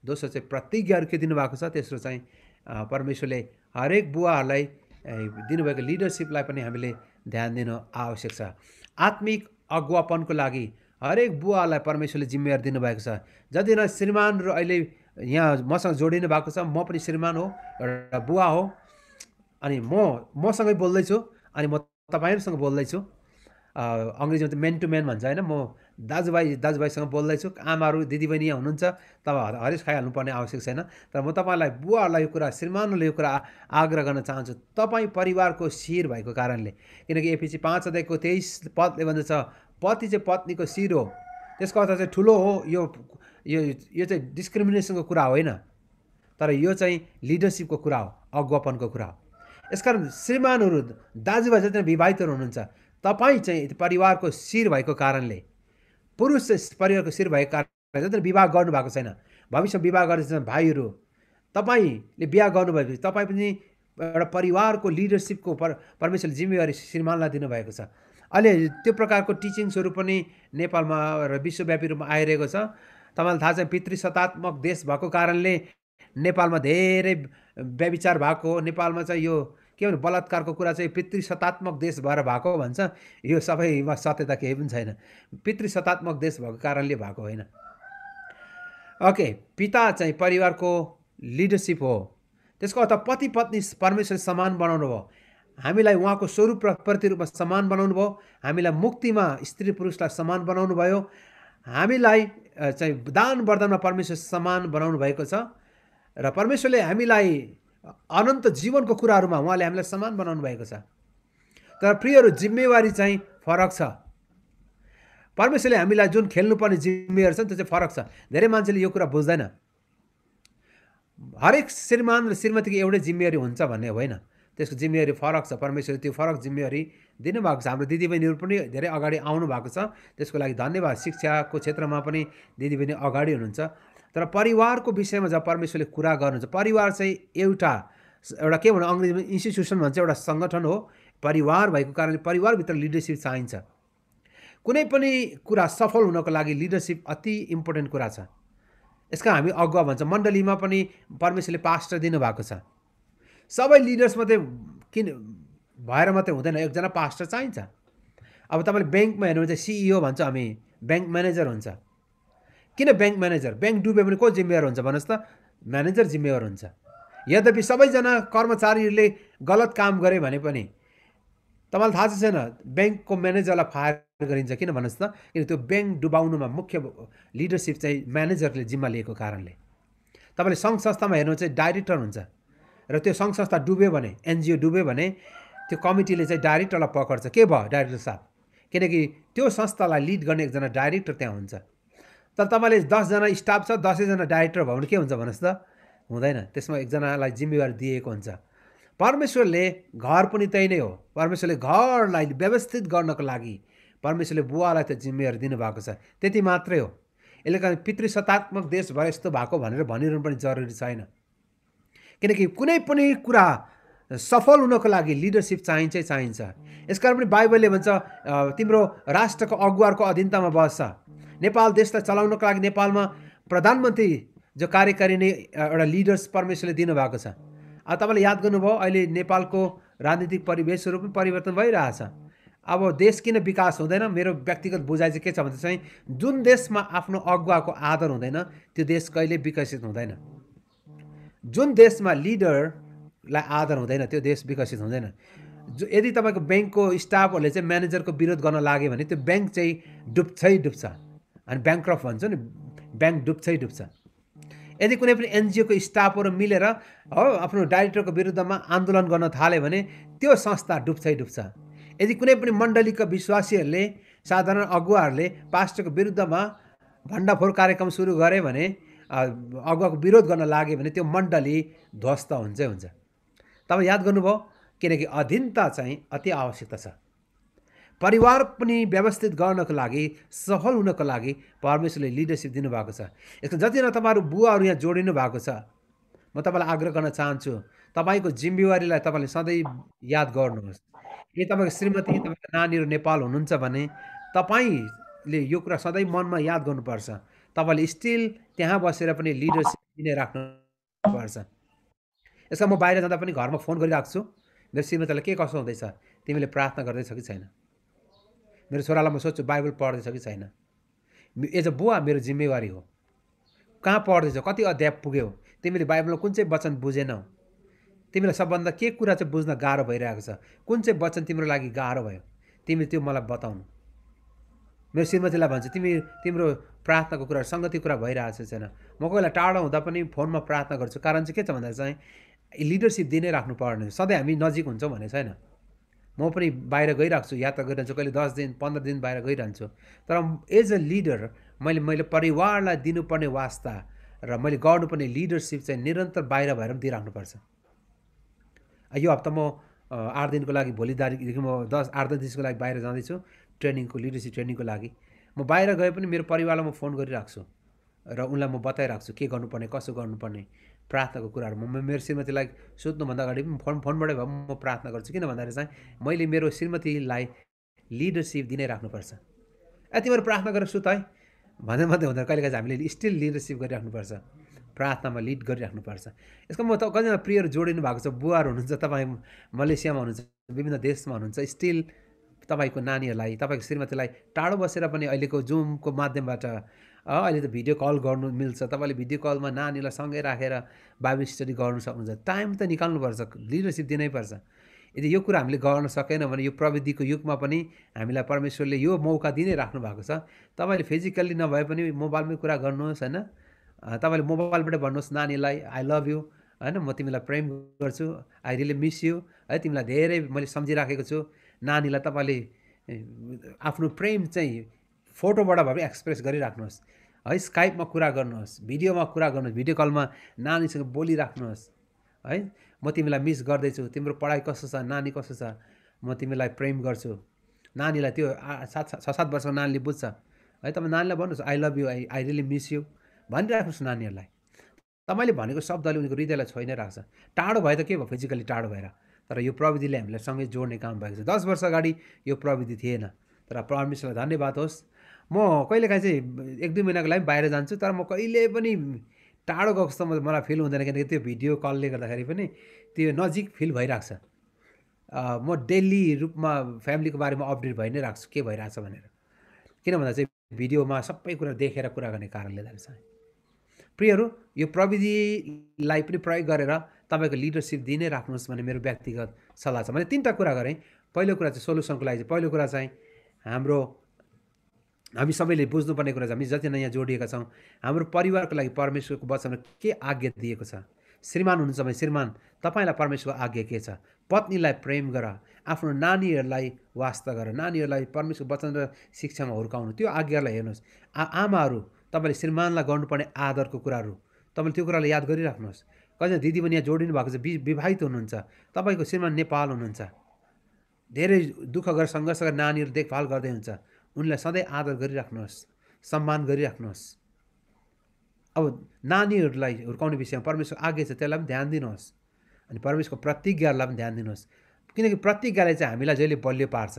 Speaker 1: दोस्रो चाहिँ प्रतिज्ञाहरू के दिनुभएको छ, तेस्रो चाहिँ परमेश्वरले हरेक बुवाहरूलाई दिनुभएको लिडरसिपलाई पनि हामीले ध्यान दिनु आवश्यक छ। आत्मिक अगुवापनको लागि हरेक बुवालाई परमेश्वरले जिम्मेवार दिनुभएको छ। जतिजना श्रीमानहरू अहिले यहाँ मसँग जोडिनु भएको छ, म पनि श्रीमान हो, एउटा बुवा हो, अनि मसँगै बोल्दैछु अनि म तपाईँहरूसँग बोल्दैछु। अङ्ग्रेजीमा चाहिँ मेन टु मेन भन्छ होइन, म दाजुभाइसँग बोल्दैछु। आमाहरू दिदीबहिनी यहाँ हुनुहुन्छ, तपाईँ हरेस खाइहाल्नुपर्ने आवश्यक छैन। तर म तपाईँलाई बुवाहरूलाई यो कुरा, श्रीमानहरूले यो कुरा आग्रह गर्न चाहन्छु, तपाईँ परिवारको शिर भएको कारणले। किनकि एफिसी 5:23 पदले भन्दछ पति चाहिँ पत्नीको शिर हो। त्यसको अर्थ चाहिँ ठुलो हो। यो चाहिँ डिस्क्रिमिनेसनको कुरा होइन, तर यो चाहिँ लिडरसिपको कुरा हो, अगुवापनको कुरा हो। यसकारण श्रीमानहरू, दाजुभाइ जति विवाहितहरू हुनुहुन्छ, तपाईँ चाहिँ परिवारको शिर भएको कारणले, पुरुष चाहिँ परिवारको शिर भएको कारणले, जति विवाह गर्नुभएको छैन, भविष्यमा विवाह गर्ने भाइहरू, तपाईँले बिहा गर्नुभएपछि तपाईँ पनि एउटा परिवारको लिडरसिपको परमेश्वरले जिम्मेवारी श्रीमानलाई दिनुभएको छ। अहिले त्यो प्रकारको टिचिङ्सहरू पनि नेपालमा र विश्वव्यापी रूपमा आइरहेको छ। तपाईँलाई थाहा छ, पितृसत्तात्मक देश भएको कारणले नेपालमा धेरै व्यभिचार भएको, नेपालमा चाहिँ यो के भने बलात्कारको कुरा चाहिँ पितृसत्तात्मक देश भएर भएको भन्छ। यो सबैमा सत्यता केही पनि छैन। पितृसत्तात्मक देश भएको कारणले भएको होइन। ओके, पिता चाहिँ परिवारको लिडरसिप हो। त्यसको अर्थ पति पत्नी परमेश्वरले समान बनाउनु भयो, हामीलाई उहाँको स्वरूप र प्रतिरूपमा समान बनाउनु भयो, हामीलाई मुक्तिमा स्त्री पुरुषलाई समान बनाउनु भयो, हामीलाई चाहिँ दान वरदानमा परमेश्वर समान बनाउनु भएको छ। र परमेश्वरले हामीलाई अनन्त जीवनको कुराहरूमा उहाँले हामीलाई समान बनाउनु भएको छ। तर प्रियहरू, जिम्मेवारी चाहिँ फरक छ। परमेश्वरले हामीलाई जुन खेल्नुपर्ने जिम्मेवारी छ नि, त्यो चाहिँ फरक छ। धेरै मान्छेले यो कुरा बुझ्दैन। हरेक श्रीमान र श्रीमतीको एउटै जिम्मेवारी हुन्छ भन्ने होइन, त्यसको जिम्मेवारी फरक छ। परमेश्वरले त्यो फरक जिम्मेवारी दिनुभएको छ। हाम्रो दिदीबहिनीहरू पनि धेरै अगाडि आउनु भएको छ, त्यसको लागि धन्यवाद। शिक्षाको क्षेत्रमा पनि दिदीबहिनी अगाडि हुनुहुन्छ। तर परिवारको विषयमा जब परमेश्वरले कुरा गर्नुहुन्छ, परिवार चाहिँ एउटा के भनौँ, अङ्ग्रेजीमा इन्स्टिट्युसन भन्छ, एउटा सङ्गठन हो। परिवार भएको कारणले परिवारभित्र लिडरसिप चाहिन्छ। कुनै पनि कुरा सफल हुनको लागि लिडरसिप अति इम्पोर्टेन्ट कुरा छ। यसका हामी अगुवा भन्छ। मण्डलीमा पनि परमेश्वरले पास्टर दिनुभएको छ। सबै लिडर्स मात्रै किन भएर मात्रै हुँदैन, एकजना पास्टर चाहिन्छ। अब तपाईँले ब्याङ्कमा हेर्नु भने चाहिँ सिइओ भन्छ, हामी ब्याङ्क म्यानेजर हुन्छ। किन ब्याङ्क म्यानेजर? ब्याङ्क डुब्यो भने को जिम्मेवार हुन्छ भन्नुहोस् त? म्यानेजर जिम्मेवार हुन्छ। यद्यपि सबैजना कर्मचारीहरूले गलत काम गरे भने पनि तपाईँलाई थाहा छैन, ब्याङ्कको म्यानेजरलाई फायर गरिन्छ। किन भन्नुहोस् त? किन त्यो ब्याङ्क डुबाउनुमा मुख्य लिडरसिप चाहिँ म्यानेजरले जिम्मा लिएको कारणले। तपाईँले सङ्घ संस्थामा हेर्नु चाहिँ डाइरेक्टर हुन्छ, र त्यो सङ्घ संस्था डुब्यो भने, एनजिओ डुब्यो भने त्यो कमिटीले चाहिँ डाइरेक्टरलाई पकड्छ। के भयो डाइरेक्टर साहब? किनकि त्यो संस्थालाई लिड गर्ने एकजना डाइरेक्टर त्यहाँ हुन्छ। तर तपाईँले 10 जना स्टाफ छ, 10 जना डाइरेक्टर भयो भने के हुन्छ भन्नुहोस् त? हुँदैन। त्यसमा एकजनालाई जिम्मेवारी दिएको हुन्छ। परमेश्वरले घर पनि त्यही नै हो। परमेश्वरले घरलाई व्यवस्थित गर्नको लागि परमेश्वरले बुवालाई त जिम्मेवारी दिनुभएको छ, त्यति मात्रै हो। यसले गर्दा पितृसत्तात्मक देश भए यस्तो भएको भनेर भनिरहनु पनि जरुरी छैन। किनकि कुनै पनि कुरा सफल हुनको लागि लिडरसिप चाहिन्छ। यसकारण पनि बाइबलले भन्छ तिम्रो राष्ट्रको अगुवाको अधीनतामा बस्छ। नेपाल देशलाई चलाउनको लागि नेपालमा प्रधानमन्त्री जो कार्यकारी नै एउटा लिडर्स परमेश्वरले दिनुभएको छ। अब तपाईँले याद गर्नुभयो, अहिले नेपालको राजनीतिक परिवेशहरू पनि परिवर्तन भइरहेछ। अब देश किन विकास हुँदैन? मेरो व्यक्तिगत बुझाइ चाहिँ के छ भने चाहिँ जुन देशमा आफ्नो अगुवाको आदर हुँदैन त्यो देश कहिले विकसित हुँदैन। जुन देशमा लिडरलाई आदर हुँदैन त्यो देश विकसित हुँदैन। यदि तपाईँको ब्याङ्कको स्टाफहरूले चाहिँ म्यानेजरको विरोध गर्न लाग्यो भने त्यो ब्याङ्क चाहिँ डुब्छ। अनि ब्याङ्क्रफ्ट भन्छ नि, ब्याङ्क डुब्छ। यदि कुनै पनि एनजिओको स्टाफहरू मिलेर आफ्नो डाइरेक्टरको विरुद्धमा आन्दोलन गर्न थाल्यो भने त्यो संस्था डुब्छ। यदि कुनै पनि मण्डलीका विश्वासीहरूले, साधारण अगुवाहरूले पास्टरको विरुद्धमा भण्डाफोर कार्यक्रम सुरु गरे भने, अगुवाको विरोध गर्न लाग्यो भने त्यो मण्डली ध्वस्त हुन्छ। तपाईँ याद गर्नुभयो, किनकि अधीनता चाहिँ अति आवश्यकता छ। परिवार पनि व्यवस्थित गर्नको लागि, सफल हुनको लागि परमेश्वरले लिडरसिप दिनुभएको छ। यसको जतिजना तपाईँहरू बुवाहरू यहाँ जोडिनु भएको छ, म तपाईँलाई आग्रह गर्न चाहन्छु, तपाईँको जिम्मेवारीलाई तपाईँले सधैँ याद गर्नुहोस्। यदि तपाईँको श्रीमती, तपाईँको नानीहरू नेपाल हुनुहुन्छ भने तपाईँले यो कुरा सधैँ मनमा याद गर्नुपर्छ। तपाईँले स्टिल त्यहाँ बसेर पनि लिडरसिप दिने राख्नुपर्छ। यसमा म बाहिर जाँदा पनि घरमा फोन गरिरहेको छु, मेरो श्रीमतीलाई के कसो हुँदैछ, तिमीले प्रार्थना गर्दैछ कि छैन? मेरो छोरालाई म सोध्छु बाइबल पढ्दैछ कि छैन? एज अ बुवा मेरो जिम्मेवारी हो। कहाँ पढ्दैछौ? कति अध्याय पुग्यौ? तिमीले बाइबलमा कुन चाहिँ वचन बुझेनौ? तिमीलाई सबभन्दा के कुरा चाहिँ बुझ्न गाह्रो भइरहेको छ, कुन चाहिँ वचन तिम्रो लागि गाह्रो भयो, तिमी त्यो मलाई बताउनु। मेरो श्रीमतीलाई भन्छु तिम्रो प्रार्थनाको कुरा सङ्गति कुरा भइरहेको छैन। म कोही बेला टाढो हुँदा पनि फोनमा प्रार्थना गर्छु। कारण चाहिँ के छ भन्दा चाहिँ लिडरसिप दिनै राख्नु पर्ने, सधैँ हामी नजिक हुन्छौँ भन्ने छैन। म पनि बाहिर गइरहेको छु, यात्रा गरिरहन्छु, कहिले 10 दिन 15 दिन बाहिर गइरहन्छु। तर एज अ लिडर मैले परिवारलाई दिनुपर्ने वास्ता र मैले गर्नुपर्ने लिडरसिप चाहिँ निरन्तर बाहिर भएर पनि दिइराख्नुपर्छ। यो हप्ता म 8 दिनको लागि भोलि तारिकदेखि म 8-10 दिनको लागि बाहिर जाँदैछु ट्रेनिङको, लिडरसिप ट्रेनिङको लागि। म बाहिर गए पनि मेरो परिवारलाई म फोन गरिराख्छु र उनलाई म बताइराख्छु के गर्नुपर्ने, कसो गर्नुपर्ने, प्रार्थनाको कुराहरू। म मेरो श्रीमतीलाई सुत्नुभन्दा अगाडि पनि फोनबाटै भए म प्रार्थना गर्छु। किन भन्दाखेरि चाहिँ मैले मेरो श्रीमतीलाई लिडरसिप दिनै राख्नुपर्छ। तिमीहरू प्रार्थना गरेर सुत है भन्दै मात्रै हुँदैन, कहिलेकाहीँ हामीले स्टिल लिडरसिप गरिराख्नुपर्छ, प्रार्थनामा लिड गरिराख्नुपर्छ। यसको म त कतिजना प्रियहरू जोडिनु भएको छ, बुवाहरू हुनुहुन्छ, तपाईँ मलेसियामा हुनुहुन्छ, विभिन्न देशमा हुनुहुन्छ, स्टिल तपाईँको नानीहरूलाई, तपाईँको श्रीमतीलाई टाढो बसेर पनि अहिलेको जुमको माध्यमबाट अहिले त भिडियो कल गर्नु मिल्छ। तपाईँले भिडियो कलमा नानीलाई सँगै राखेर बाइबल स्टडी गर्नु सक्नुहुन्छ। टाइम त निकाल्नुपर्छ, लिडरसिप दिनैपर्छ। यदि यो कुरा हामीले गर्न सकेन भने यो प्रविधिको युगमा पनि हामीलाई परमेश्वरले यो मौका दिनै राख्नु भएको छ। तपाईँले फिजिकल्ली नभए पनि मोबाइलमै कुरा गर्नुहोस् होइन। तपाईँले मोबाइलबाटै भन्नुहोस् नानीलाई आई लभ यु होइन, म तिमीलाई प्रेम गर्छु, आई रियली मिस यु है, तिमीलाई धेरै मैले सम्झिराखेको छु। नानीलाई तपाईँले आफ्नो प्रेम चाहिँ फोटोबाट भए पनि एक्सप्रेस गरिराख्नुहोस् है। स्काइपमा कुरा गर्नुहोस्, भिडियोमा कुरा गर्नुहोस्, भिडियो कलमा नानीसँग बोलिराख्नुहोस् है। म तिमीलाई मिस गर्दैछु, तिम्रो पढाइ कस्तो छ, नानी कस्तो छ, म तिमीलाई प्रेम गर्छु। नानीलाई त्यो 6-7 वर्षको नानीले बुझ्छ है। तपाईँ नानीलाई भन्नुहोस् I love you, I really miss you भनिराख्नुहोस् नानीहरूलाई। तपाईँले भनेको शब्दले उनीको हृदयलाई छोइ नै राख्छ। टाढो भए त के भयो, फिजिकली टाढो भएर, तर यो प्रविधिले हामीलाई सँगै जोड्ने काम भएको छ। 10 वर्ष अगाडि यो प्रविधि थिएन, तर परमेश्वरलाई धन्यवाद होस्। म कहिलेकाहीँ चाहिँ 1-2 महिनाको लागि बाहिर जान्छु, तर म कहिले पनि टाढो गएको जस्तो मलाई फिल हुँदैन, किनकि त्यो भिडियो कलले गर्दाखेरि पनि त्यो नजिक फिल भइरहेको छ। म डेली रूपमा फ्यामिलीको बारेमा अपडेट भइ नै राख्छु के भइरहेछ भनेर। किन भन्दा चाहिँ भिडियोमा सबै कुरा देखेर कुरा गर्ने कारणले गर्दा। प्रियहरू, यो प्रविधिलाई पनि प्रयोग गरेर तपाईँको लिडरसिप दिनै राख्नुहोस् भन्ने मेरो व्यक्तिगत सल्लाह छ। मैले 3टा कुरा गरेँ। पहिलो कुरा चाहिँ सोल्युसनको लागि चाहिँ पहिलो कुरा चाहिँ हामी सबैले बुझ्नुपर्ने कुरा छ, हामी जति नै यहाँ जोडिएका छौँ, हाम्रो परिवारको लागि परमेश्वरको वचनमा के आज्ञा दिएको छ। श्रीमान हुनुहुन्छ भने श्रीमान तपाईँलाई परमेश्वरको आज्ञा के छ। पत्नीलाई प्रेम गर, आफ्नो नानीहरूलाई वास्ता गर, नानीहरूलाई परमेश्वरको वचन र शिक्षामा हुर्काउनु, त्यो आज्ञालाई हेर्नुहोस्। आमाहरू तपाईँले श्रीमानलाई गर्नुपर्ने आदरको कुराहरू तपाईँले त्यो कुरालाई याद गरिराख्नुहोस्। कतिजना दिदी पनि यहाँ जोडिनु भएको छ, विवाहित हुनुहुन्छ, तपाईँको श्रीमान नेपाल हुनुहुन्छ, धेरै दुःख गरेर सङ्घर्ष गरेर नानीहरू देखभाल गर्दै हुन्छ, उनलाई सधैँ आदर गरिराख्नुहोस्, सम्मान गरिराख्नुहोस्। अब नानीहरूलाई हुर्काउने विषयमा परमेश्वर आज्ञा छ, त्यसलाई पनि ध्यान दिनुहोस्। अनि परमेश्वरको प्रतिज्ञाहरूलाई पनि ध्यान दिनुहोस्, किनकि प्रतिज्ञाले चाहिँ हामीलाई जहिले बलियो पार्छ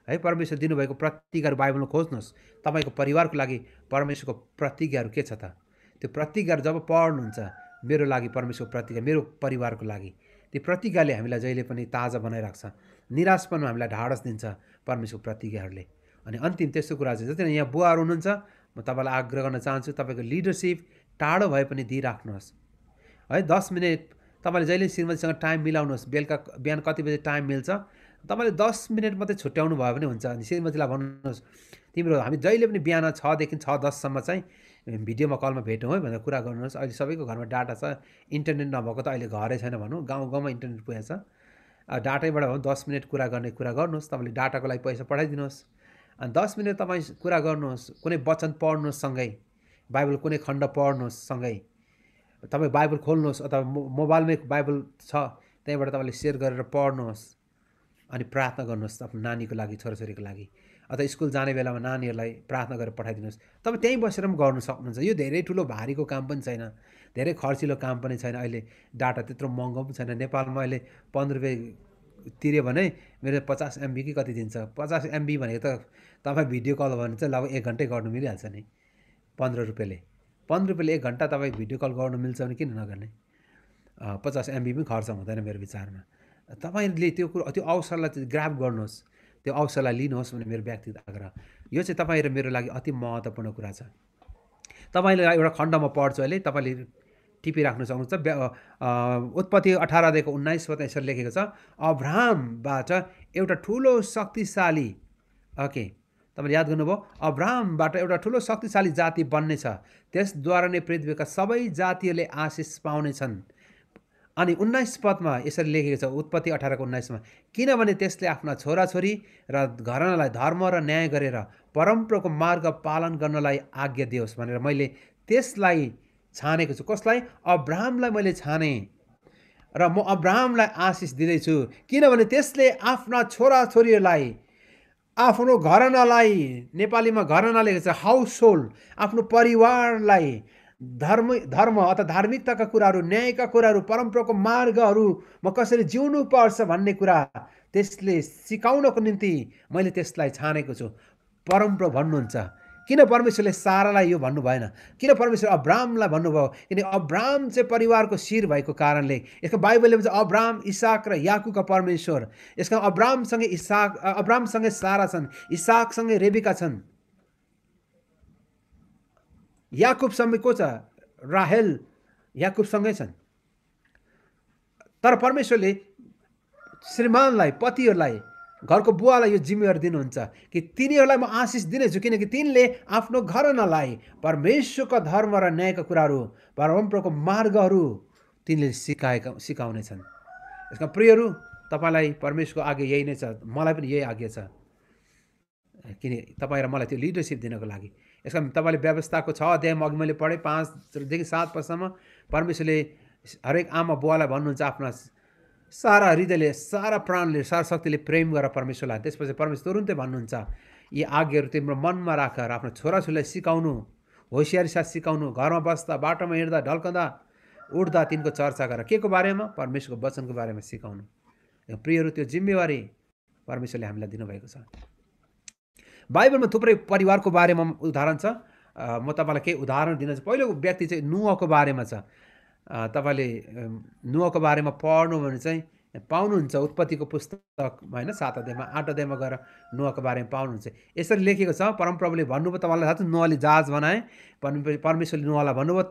Speaker 1: है। परमेश्वर दिनुभएको प्रतिज्ञाहरू बाइबलमा खोज्नुहोस्। तपाईँको परिवारको लागि परमेश्वरको प्रतिज्ञाहरू के छ त, त्यो प्रतिज्ञाहरू जब पढ्नुहुन्छ, मेरो लागि परमेश्वरको प्रतिज्ञा, मेरो परिवारको लागि, त्यो प्रतिज्ञाले हामीलाई जहिले पनि ताजा बनाइराख्छ। निराशपनमा हामीलाई ढाडस दिन्छ परमेश्वरको प्रतिज्ञाहरूले। अनि अन्तिम त्यस्तो कुरा चाहिँ जति यहाँ बुवाहरू हुनुहुन्छ, म तपाईँलाई आग्रह गर्न चाहन्छु, तपाईँको लिडरसिप टाढो भए पनि दिइराख्नुहोस् है। 10 मिनट तपाईँले जहिले श्रीमतीसँग टाइम मिलाउनुहोस्। बेलुका बिहान कति बजे टाइम मिल्छ, तपाईँले 10 मिनट मात्रै छुट्याउनु भयो भने हुन्छ। अनि श्रीमतीलाई भन्नुहोस् तिम्रो हामी जहिले पनि बिहान 6 देखि 6:10 चाहिँ भिडियोमा कलमा भेटौँ है भनेर कुरा गर्नुहोस्। अहिले सबैको घरमा डाटा छ, इन्टरनेट नभएको त अहिले घरै छैन भनौँ, गाउँमा इन्टरनेट पुगेको छ। डाटाबाट भनौँ 10 मिनट कुरा गर्नुहोस्। तपाईँले डाटाको लागि पैसा पठाइदिनुहोस्। अनि 10 मिनट तपाईँ कुरा गर्नुहोस्, कुनै वचन पढ्नुहोस् सँगै, बाइबल कुनै खण्ड पढ्नुहोस् सँगै। तपाईँ बाइबल खोल्नुहोस् अथवा मोबाइलमै बाइबल छ, त्यहीँबाट तपाईँले सेयर गरेर पढ्नुहोस्। अनि प्रार्थना गर्नुहोस् आफ्नो नानीको लागि, छोराछोरीको लागि, अथवा स्कुल जाने बेलामा नानीहरूलाई प्रार्थना गरेर पठाइदिनुहोस्। तपाईँ त्यहीँ बसेर पनि गर्नु सक्नुहुन्छ। यो धेरै ठुलो भारीको काम पनि छैन, धेरै खर्चिलो काम पनि छैन। अहिले डाटा त्यत्रो महँगो पनि छैन। नेपालमा अहिले 15 रुपियाँ तिर्यो भने मेरो 50 MB कि कति दिन्छ। 50 MB भनेको त तपाईँ भिडियो कल भने चाहिँ लगभग 1 घन्टै गर्नु मिलिहाल्छ नि। 15 रुपियाँले 1 घन्टा तपाईँ भिडियो कल गर्नु मिल्छ भने किन नगर्ने। 50 MB पनि खर्च हुँदैन मेरो विचारमा। तपाईँले त्यो अवसरलाई चाहिँ ग्राब गर्नुहोस्, त्यो अवसरलाई लिनुहोस् भन्ने मेरो व्यक्तिगत आग्रह। यो चाहिँ तपाईँ र मेरो लागि अति महत्त्वपूर्ण कुरा छ। तपाईँले एउटा खण्ड म पढ्छु अहिले, तपाईँले टिपिराख्नु सक्नुहुन्छ। उत्पत्ति 18:19 यसरी लेखेको छ, अब्राहमबाट एउटा ठुलो शक्तिशाली, ओके तपाईँले याद गर्नुभयो, अब्राहमबाट एउटा ठुलो शक्तिशाली जाति बन्नेछ, त्यसद्वारा नै पृथ्वीका सबै जातिहरूले आशिष पाउनेछन्। अनि 19 यसरी लेखेको छ, उत्पत्ति 18:19, किनभने त्यसले आफ्ना छोराछोरी र घरानालाई धर्म र न्याय गरेर परम्पराको मार्ग पालन गर्नलाई आज्ञा दियोस् भनेर मैले त्यसलाई छानेको छु। कसलाई? अब्राहमलाई मैले छाने र म अब्राहमलाई आशिष दिँदैछु, किनभने त्यसले आफ्ना छोराछोरीहरूलाई, आफ्नो घरानालाई, नेपालीमा घराना लेखेको छ, हाउस होल्ड, आफ्नो परिवारलाई धर्म अथवा धार्मिकताका कुराहरू, न्यायका कुराहरू, परम्पराको मार्गहरू म कसरी जिउनु पर्छ भन्ने कुरा त्यसले सिकाउनको निम्ति मैले त्यसलाई छानेको छु। परम्परा भन्नुहुन्छ। किन परमेश्वरले सारालाई यो भन्नु भएन? किन परमेश्वर अब्राहमलाई भन्नुभयो? किन अब्राहम चाहिँ परिवारको शिर भएको कारणले। यसको बाइबलले भन्छ अब्राहम, इसाक र याकुबका परमेश्वर। यसका अब्राहमसँगै सारा छन्, इसाकसँगै रेबिका छन्, याकुबसँगै को छ? राहेल याकुबसँगै छन्। तर परमेश्वरले श्रीमानलाई, पतिहरूलाई, घरको बुवालाई यो जिम्मेवारी दिनुहुन्छ कि तिनीहरूलाई म आशिष दिनेछु, किनकि तिनले आफ्नो घरनालाई परमेश्वरको धर्म र न्यायका कुराहरू, परम्पराको मार्गहरू तिनले सिकाउनेछन्। यसका प्रियहरू, तपाईँलाई परमेश्वरको आज्ञा यही नै छ, मलाई पनि यही आज्ञा छ, किन तपाईँ र मलाई त्यो लिडरसिप दिनको लागि। यसका तपाईँले व्यवस्थाको 6 अध्यायमा अघि मैले पढेँ 5देखि 7 पदसम्म परमेश्वरले हरेक आमा बुवालाई भन्नुहुन्छ आफ्ना सारा हृदयले, सारा प्राणले, सारा शक्तिले प्रेम गर परमेश्वरलाई। त्यसपछि परमेश्वर तुरुन्तै भन्नुहुन्छ, यी आज्ञाहरू तिम्रो मनमा राखेर आफ्नो छोराछोरीलाई सिकाउनु, होसियारी साथ सिकाउनु, घरमा बस्दा, बाटोमा हिँड्दा, ढल्कँदा, उठ्दा तिनको चर्चा गर। के को बारेमा? परमेश्वरको वचनको बारेमा सिकाउनु। प्रियहरू, त्यो जिम्मेवारी परमेश्वरले हामीलाई दिनुभएको छ। बाइबलमा थुप्रै परिवारको बारेमा उदाहरण छ। म तपाईँलाई केही उदाहरण दिन चाहिँ, पहिलो व्यक्ति चाहिँ नुहको बारेमा छ। तपाईँले नुहको बारेमा पढ्नु भने चाहिँ पाउनुहुन्छ उत्पत्तिको पुस्तकमा, होइन, 7 अध्यायमा, 8 अध्यायमा गएर नुहको बारेमा पाउनुहुन्छ। यसरी लेखेको छ, परमप्रभुले भन्नुभयो, तपाईँलाई थाहा छ, नुहले जहाज बनाए। परमेश्वरले नुहलाई भन्नुभयो,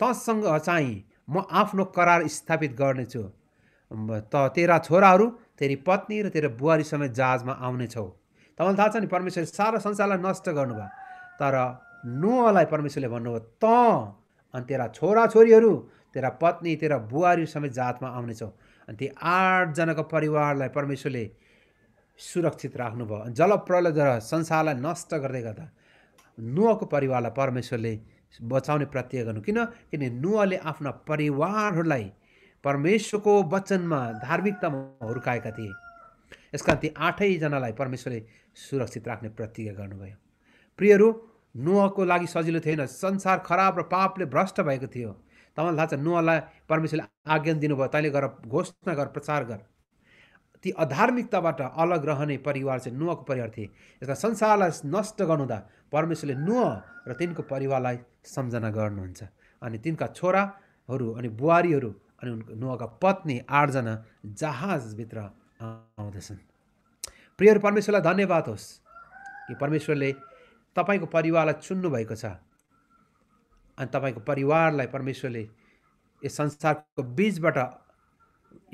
Speaker 1: तँसँग चाहिँ म आफ्नो करार स्थापित गर्नेछु, तेरा छोराहरू, तेरी पत्नी र तेरो बुहारी समेत जहाजमा आउनेछौ। तपाईँलाई थाहा छ नि, परमेश्वरले सारा संसारलाई नष्ट गर्नुभयो, तर नुहलाई परमेश्वरले भन्नुभयो, तँ अनि तेरा छोराछोरीहरू, तेरा पत्नी, तेरा बुहारी समेत जहाजमा आउनेछौ। अनि ती 8 जनाको परिवारलाई परमेश्वरले सुरक्षित राख्नुभयो। जलप्रलयद्वारा संसारलाई नष्ट गर्दै गर्दा नुहको परिवारलाई परमेश्वरले बचाउने प्रतिज्ञा गर्नु। किन नुहले आफ्ना परिवारहरूलाई परमेश्वरको वचनमा, धार्मिकतामा हुर्काएका थिए। यसका ती 8 जनालाई परमेश्वरले सुरक्षित राख्ने प्रतिज्ञा गर्नुभयो। प्रियहरू, नुहको लागि सजिलो थिएन। संसार खराब र पापले भ्रष्ट भएको थियो। तपाईँलाई थाहा छ, नुहलाई परमेश्वरले आज्ञा दिनुभयो, तैँले गर, घोषणा गर, प्रचार गर। ती अधार्मिकताबाट अलग रहने परिवार चाहिँ नुहको परिवार थिए। यसका संसारलाई नष्ट गर्नुहुँदा परमेश्वरले नुह र तिनको परिवारलाई सम्झना गर्नुहुन्छ। अनि तिनका छोराहरू अनि बुहारीहरू अनि नुहका पत्नी 8 जना जहाजभित्र आउँदछन्। प्रियहरू, परमेश्वरलाई धन्यवाद होस् कि परमेश्वरले तपाईँको परिवारलाई चुन्नु भएको छ। अनि तपाईँको परिवारलाई परमेश्वरले यस संसारको बीचबाट,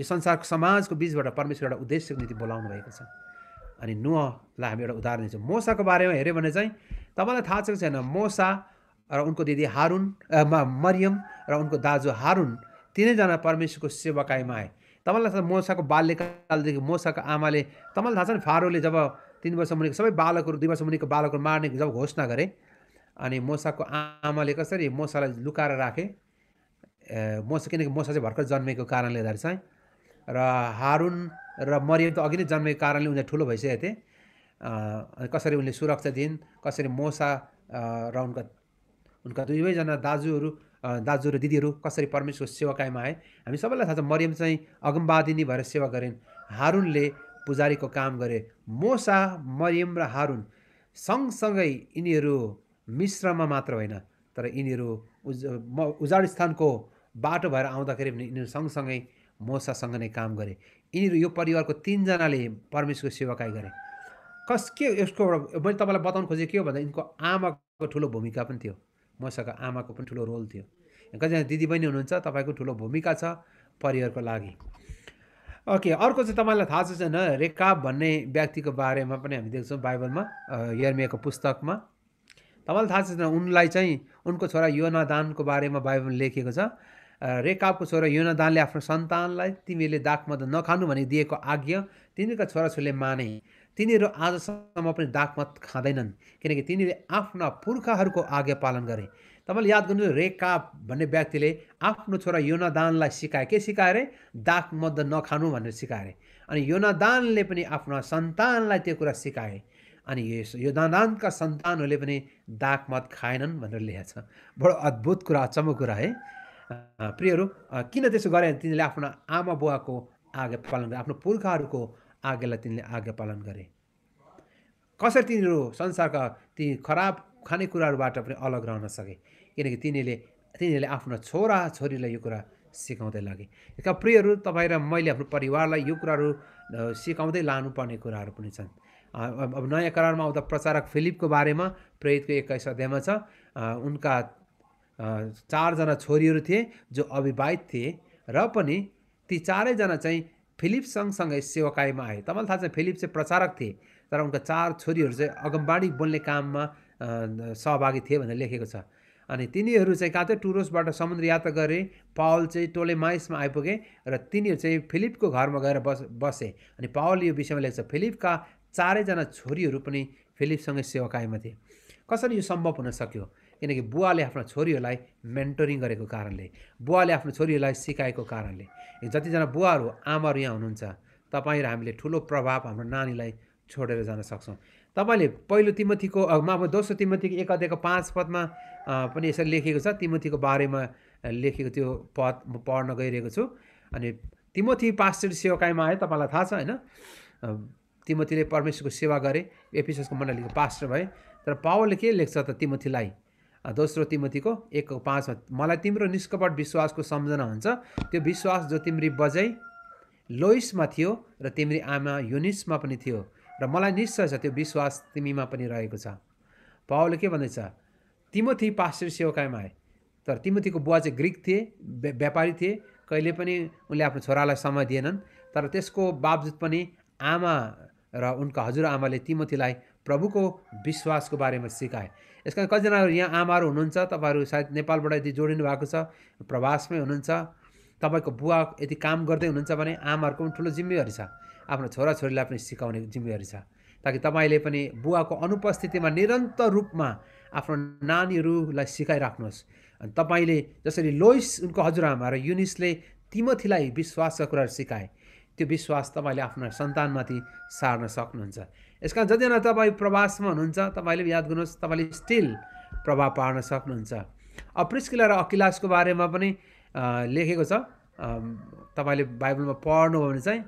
Speaker 1: यो संसारको समाजको बीचबाट परमेश्वर एउटा उद्देश्यको निम्ति बोलाउनु भएको छ। अनि नुहलाई हामी एउटा उदाहरण दिन्छौँ। मोसाको बारेमा हेऱ्यो भने चाहिँ तपाईँलाई थाहा छ कि छैन, मोसा र उनको दिदी हारुन, मरियम र उनको दाजु हारुन, 3 जना परमेश्वरको सेवकाईमा आए। तपाईँलाई थाहा छ, मोसाको बाल्यकालदेखि मोसाको आमाले, तपाईँलाई थाहा छ नि, फारोले जब 3 वर्ष मुनिको सबै बालकहरू, 2 वर्ष मुनिको बालकहरू मार्ने जब घोषणा गरे, अनि मोसाको आमाले कसरी मोसालाई लुकाएर राखे। किनकि मोसा चाहिँ भर्खर जन्मेको कारणले गर्दा चाहिँ, र हारुन र मरियम त अघि नै जन्मेको कारणले उनीहरू ठुलो भइसकेको थिए। कसरी उनले सुरक्षा दिइन्, कसरी मोसा र उनका 2जना दाजु र दिदीहरू कसरी परमेश्वर सेवकाईमा आए। हामी सबैलाई थाहा छ, मरियम चाहिँ अगमवादिनी भएर सेवा गरिन्, हारुनले पुजारीको काम गरे। मोसा, मरियम र हारुन सँगसँगै यिनीहरू मिश्रमा मात्र होइन, तर यिनीहरू उजाड स्थानको बाटो भएर आउँदाखेरि पनि यिनीहरू सँगसँगै मोसासँग नै काम गरे। यिनीहरू यो परिवारको 3 जनाले परमेश्वरको सेवकाई गरे। के यसको मैले तपाईँलाई बताउनु खोजेँ के हो भन्दा, यिनको आमाको ठुलो भूमिका पनि थियो। मसँग आमाको पनि ठुलो रोल थियो। कतिजना दिदीबहिनी हुनुहुन्छ, तपाईँको ठुलो भूमिका छ परिवारको लागि। ओके, अर्को चाहिँ तपाईँलाई थाहा छ छैन, रेकाब भन्ने व्यक्तिको बारेमा पनि हामी देख्छौँ बाइबलमा, यर्मियाको पुस्तकमा। तपाईँलाई थाहा छ छैन, उनलाई चाहिँ उनको छोरा योनादानको बारेमा बाइबलमा लेखिएको छ। रेकाबको छोरा योनादानले आफ्नो सन्तानलाई तिमीले दाखमद नखानु भनी दिएको आज्ञा तिनीहरूका छोराछोरीले माने। तिनीहरू आजसम्म पनि दाखमद खाँदैनन्, किनकि तिनीहरूले आफ्ना पुर्खाहरूको आज्ञा पालन गरे। तपाईँले याद गर्नु, रेकाब भन्ने व्यक्तिले आफ्नो छोरा योनादानलाई सिकाए। के सिकाए रे? दाखमद नखानु भनेर सिकाए। अनि योनादानले पनि आफ्ना सन्तानलाई त्यो कुरा सिकाए। अनि योनादानका सन्तानहरूले पनि दाखमद खाएनन् भनेर लेखेको छ। बडो अद्भुत कुरा, अचम्मको कुरा है प्रियहरू। किन त्यसो गरे? तिनीहरूले आफ्नो आमा बुवाको आज्ञा पालन गरे, आफ्नो पुर्खाहरूको आज्ञालाई तिनीहरूले आज्ञा पालन गरे। कसरी तिनीहरू संसारका ती खराब खानेकुराहरूबाट पनि अलग रहन सके? किनकि तिनीहरूले आफ्नो छोरा छोरीलाई यो कुरा सिकाउँदै लागे। यसका प्रियहरू, तपाईँ र मैले आफ्नो परिवारलाई यो कुराहरू सिकाउँदै लानुपर्ने कुराहरू पनि छन्। अब नयाँ करारमा आउँदा प्रचारक फिलिपको बारेमा प्रेरितको 21 अध्यायमा छ। उनका 4 जना छोरीहरू थिए जो अविवाहित थिए, र पनि ती 4 जना चाहिँ फिलिप सँगसँगै सेवकाईमा आए। तपाईँलाई थाहा छ, फिलिप चाहिँ प्रचारक थिए, तर उनका 4 छोरीहरू चाहिँ अगमबाडी बोल्ने काममा सहभागी थिए भनेर लेखेको छ। अनि तिनीहरू चाहिँ कहाँ थियो? टुरोसबाट समुद्र यात्रा गरे। पावल चाहिँ टोलेमाइसमा आइपुगे र तिनीहरू चाहिँ फिलिपको घरमा गएर बसे। अनि पावल यो विषयमा लेख्छ, फिलिपका 4 जना छोरीहरू पनि फिलिपसँगै सेवकाईमा थिए। कसरी यो सम्भव हुन सक्यो? किनकि बुवाले आफ्ना छोरीहरूलाई मेन्टरिङ गरेको कारणले, बुवाले आफ्नो छोरीहरूलाई सिकाएको कारणले। जतिजना बुवाहरू आमाहरू यहाँ हुनुहुन्छ, तपाईँ र हामीले ठुलो प्रभाव हाम्रो नानीलाई छोडेर जान सक्छौँ। तपाईँले पहिलो तिमोथीको दोस्रो तिमोथीको 1 अध्यायको 5 पदमा पनि यसरी लेखिएको छ। तिमोथीको बारेमा लेखेको त्यो पद म पढ्न गइरहेको छु। अनि तिमोथी पास्टरी सेवकाईमा आए, तपाईँलाई थाहा छ होइन। तिमोथीले परमेश्वरको सेवा गरे, एफिससको मण्डलीको पास्टर भए। तर पावलले के लेख्छ त तिमोथीलाई? दोस्रो तिमोथीको 1:5 मलाई तिम्रो निष्कपट विश्वासको सम्झना हुन्छ। त्यो विश्वास जो तिम्री बजै लोइसमा थियो र तिम्री आमा युनिसमा पनि थियो, र मलाई निश्चय छ त्यो विश्वास तिमीमा पनि रहेको छ। पावलले के भन्दैछ? तिमोथी पास्टरी सेवकाईमा आए, तर तिमोथीको बुवा चाहिँ ग्रिक थिए, व्यापारी थिए। कहिले पनि उनले आफ्नो छोरालाई समय दिएनन्। तर त्यसको बावजुद पनि आमा र उनका हजुरआमाले तिमोथीलाई प्रभुको विश्वासको बारेमा सिकाए। यस कारण कतिजना यहाँ आमाहरू हुनुहुन्छ, तपाईँहरू सायद नेपालबाट यदि जोडिनु भएको छ, प्रवासमै हुनुहुन्छ, तपाईँको बुवा यदि काम गर्दै हुनुहुन्छ भने आमाहरूको पनि ठुलो जिम्मेवारी छ, आफ्नो छोराछोरीलाई पनि सिकाउने जिम्मेवारी छ, ताकि तपाईँले पनि बुवाको अनुपस्थितिमा निरन्तर रूपमा आफ्नो नानीहरूलाई सिकाइराख्नुहोस्। अनि तपाईँले जसरी लोइस उनको हजुरआमा र युनिसले तिमोथीलाई विश्वासका कुराहरू सिकाए, त्यो विश्वास तपाईँले आफ्नो सन्तानमाथि सार्न सक्नुहुन्छ। यसकारण जतिजना तपाईँ प्रवासमा हुनुहुन्छ, तपाईँले याद गर्नुहोस्, तपाईँले स्टिल प्रभाव पार्न सक्नुहुन्छ। अब प्रिस्किला र अकिलासको बारेमा पनि लेखेको छ। तपाईँले बाइबलमा पढ्नुभयो भने चाहिँ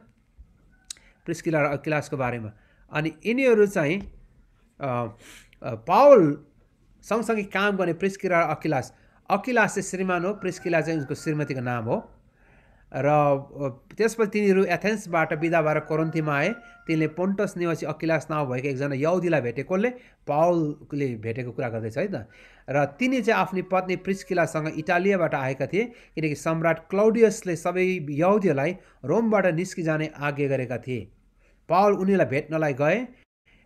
Speaker 1: प्रिस्किला र अकिलासको बारेमा। अनि यिनीहरू चाहिँ पावल सँगसँगै काम गर्ने प्रिस्किला र अकिलास। अकिलास चाहिँ श्रीमान हो, प्रिस्किला चाहिँ उनको श्रीमतीको नाम हो। र त्यसपछि तिनीहरू एथेन्सबाट बिदा भएर कोरिन्थमा आए। तिनले पोन्टस निवासी अकिलास नाम भएको एकजना यहुदीलाई भेटेकोले पावलले भेटेको कुरा गर्दैछ है त। र तिनी चाहिँ आफ्नी पत्नी प्रिस्किलासँग इटालियाबाट आएका थिए, किनकि सम्राट क्लाउडियसले सबै यहुदीहरूलाई रोमबाट निस्किजाने आज्ञा गरेका थिए। पावल उनीलाई भेट्नलाई गए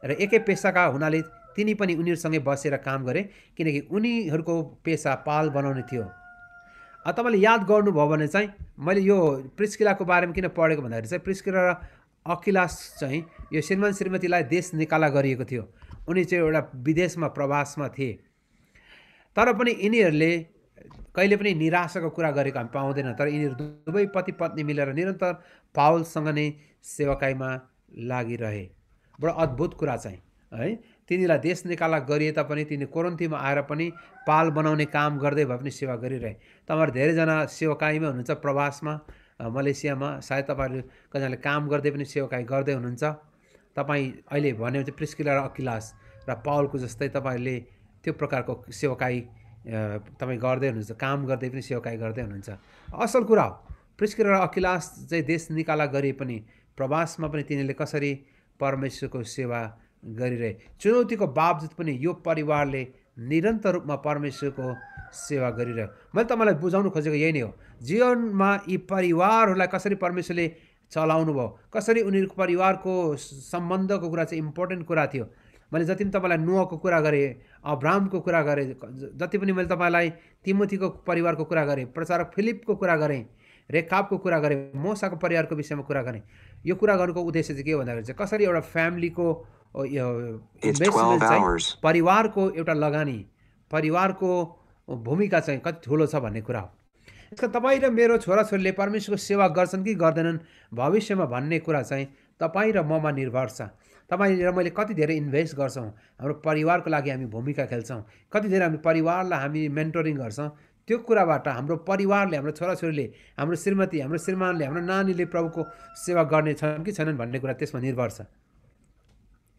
Speaker 1: र एकै पेसाका हुनाले तिनी पनि उनीहरूसँगै बसेर काम गरे, किनकि उनीहरूको पेसा पाल बनाउने थियो। तपाईँले याद गर्नुभयो भने चाहिँ मैले यो प्रिस्किलाको बारेमा किन पढेको भन्दाखेरि चाहिँ प्रिस्किला र अकिलास चाहिँ यो श्रीमान श्रीमतीलाई देश निकाला गरिएको थियो। उनी चाहिँ एउटा विदेशमा प्रवासमा थिए, तर पनि यिनीहरूले कहिले पनि निराशाको कुरा गरेको हामी पाउँदैन। तर यिनीहरू दुवै पति पत्नी मिलेर निरन्तर पावलसँग नै सेवकाईमा लागिरहे। बडो अद्भुत कुरा चाहिँ है। तिनीलाई देश निकाला गरिए तापनि तिनी कोरिन्थमा आएर पनि पाल बनाउने काम गर्दै भए पनि सेवा गरिरहे। तपाईँहरू धेरैजना सेवकाईमा हुनुहुन्छ, प्रवासमा मलेसियामा, सायद तपाईँहरू कतिजनाले काम गर्दै पनि सेवकाई गर्दै हुनुहुन्छ। तपाईँ अहिले भन्यो भने प्रिस्किला र अकिलास र पावलको जस्तै तपाईँहरूले त्यो प्रकारको सेवकाई तपाईँ गर्दै हुनुहुन्छ, काम गर्दै पनि सेवकाई गर्दै हुनुहुन्छ। असल कुरा हो। प्रिस्किला र अकिलास चाहिँ देश निकाला गरे पनि प्रवासमा पनि तिनीहरूले कसरी परमेश्वरको सेवा गरिरहे। चुनौतीको बावजुद पनि यो परिवारले निरन्तर रूपमा परमेश्वरको सेवा गरिरह्यो। मैले तपाईँलाई बुझाउनु खोजेको यही नै हो। जीवनमा यी परिवारहरूलाई कसरी परमेश्वरले चलाउनु भयो, कसरी उनीहरूको परिवारको सम्बन्धको कुरा चाहिँ इम्पोर्टेन्ट कुरा थियो। मैले जति पनि तपाईँलाई नोहको कुरा गरेँ, अब्राहमको कुरा गरेँ, जति पनि मैले तपाईँलाई तिमोथीको परिवारको कुरा गरेँ, प्रचारक फिलिपको कुरा गरेँ, रेखाबको कुरा गरेँ, मोसाको परिवारको विषयमा कुरा गरेँ। यो कुरा गर्नुको उद्देश्य चाहिँ के भन्दाखेरि चाहिँ कसरी एउटा फ्यामिलीको इन्भेस्टमेन्ट चाहिँ परिवारको एउटा लगानी, परिवारको भूमिका चाहिँ कति ठुलो छ भन्ने कुरा हो। यसका तपाईँ र मेरो छोराछोरीले परमेश्वरको सेवा गर्छन् कि गर्दैनन् भविष्यमा भन्ने कुरा चाहिँ तपाईँ र ममा निर्भर छ। तपाईँ र मैले कति धेरै इन्भेस्ट गर्छौँ, हाम्रो परिवारको लागि हामी भूमिका खेल्छौँ, कति धेरै हामी परिवारलाई हामी मेन्टरिङ गर्छौँ। त्यो कुराबाट हाम्रो परिवारले, हाम्रो छोराछोरीले, हाम्रो श्रीमती, हाम्रो श्रीमानले, हाम्रो नानीले प्रभुको सेवा गर्ने छन् कि छैनन् भन्ने कुरा त्यसमा निर्भर छ।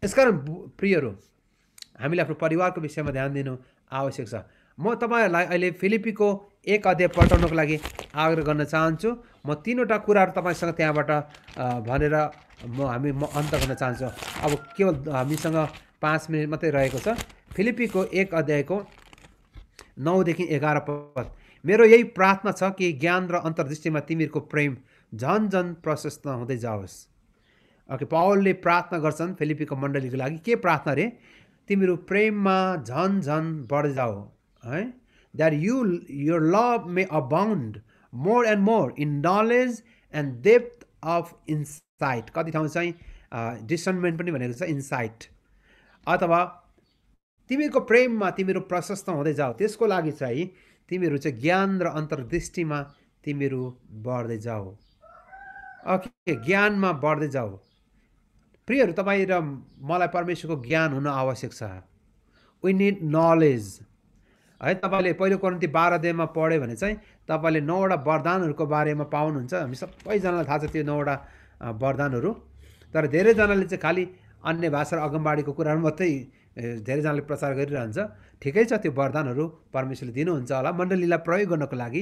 Speaker 1: यसकारण प्रियहरू, हामीले आफ्नो परिवारको विषयमा ध्यान दिनु आवश्यक छ। म तपाईँहरूलाई अहिले फिलिपीको 1 अध्याय पल्टाउनको लागि आग्रह गर्न चाहन्छु। म 3वटा कुराहरू तपाईँसँग त्यहाँबाट भनेर म अन्त गर्न चाहन्छु। अब केवल हामीसँग 5 मिनट मात्रै रहेको छ। फिलिपीको 1 अध्यायको 9 देखि 11 पद। मेरो यही प्रार्थना छ कि ज्ञान र अन्तर्दृष्टिमा तिमीहरूको प्रेम झन झन प्रशस्त हुँदै जाओस्। ओके, पावलले प्रार्थना गर्छन् फिलिपीको मण्डलीको लागि। के प्रार्थना रे? तिमीहरू प्रेममा झन झन बढ्दै जाओ है, that your love may abound more and more in knowledge and depth of insight. कति ठाउँ चाहिँ डिसर्नमेन्ट पनि भनेको छ, इन्साइट। अथवा तिमीहरूको प्रेममा तिमीहरू प्रशस्त हुँदै जाओ, त्यसको लागि चाहिँ तिमीहरू चाहिँ ज्ञान र अन्तर्दृष्टिमा तिमीहरू बढ्दै जाओ। ओके, ज्ञानमा बढ्दै जाओ। प्रियहरू, तपाईँ र मलाई परमेश्वरको ज्ञान हुन आवश्यक छ। वी निड नलेज है। तपाईँले पहिलो कोरिन्थी 12 अध्यायमा पढ्यो भने चाहिँ तपाईँले 9वटा वरदानहरूको बारेमा पाउनुहुन्छ। हामी सबैजनालाई थाहा छ त्यो 9वटा वरदानहरू। तर धेरैजनाले चाहिँ खालि अन्य भाषा र अगमबाडीको कुराहरू मात्रै धेरैजनाले प्रचार गरिरहन्छ। ठिकै छ, त्यो वरदानहरू परमेश्वरले दिनुहुन्छ होला, मण्डलीलाई प्रयोग गर्नको लागि,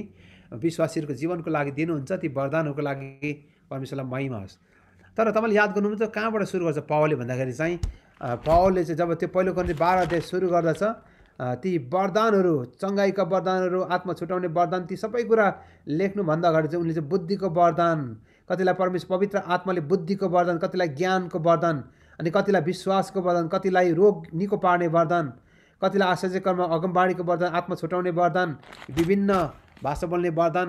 Speaker 1: विश्वासीहरूको जीवनको लागि दिनुहुन्छ। ती वरदानहरूको लागि परमेश्वरलाई महिमा होस्। तर तपाईँले याद गर्नुहुन्छ कहाँबाट सुरु गर्छ पावलले भन्दाखेरि चाहिँ पावलले चाहिँ जब त्यो पहिलो कोरिन्थी 12 अध्याय सुरु गर्दछ, ती वरदानहरू, चङ्गाईका वरदानहरू, आत्मा छुटाउने वरदान, ती सबै कुरा लेख्नुभन्दा अगाडि चाहिँ उनले चाहिँ बुद्धिको वरदान, कतिलाई परमेश्वर पवित्र आत्माले बुद्धिको वरदान, कतिलाई ज्ञानको वरदान, अनि कतिलाई विश्वासको वरदान, कतिलाई रोग निको पार्ने वरदान, कतिलाई आश्चर्य कर्म, अगमबाडीको वरदान, आत्मा छुटाउने वरदान, विभिन्न भाषा बोल्ने वरदान,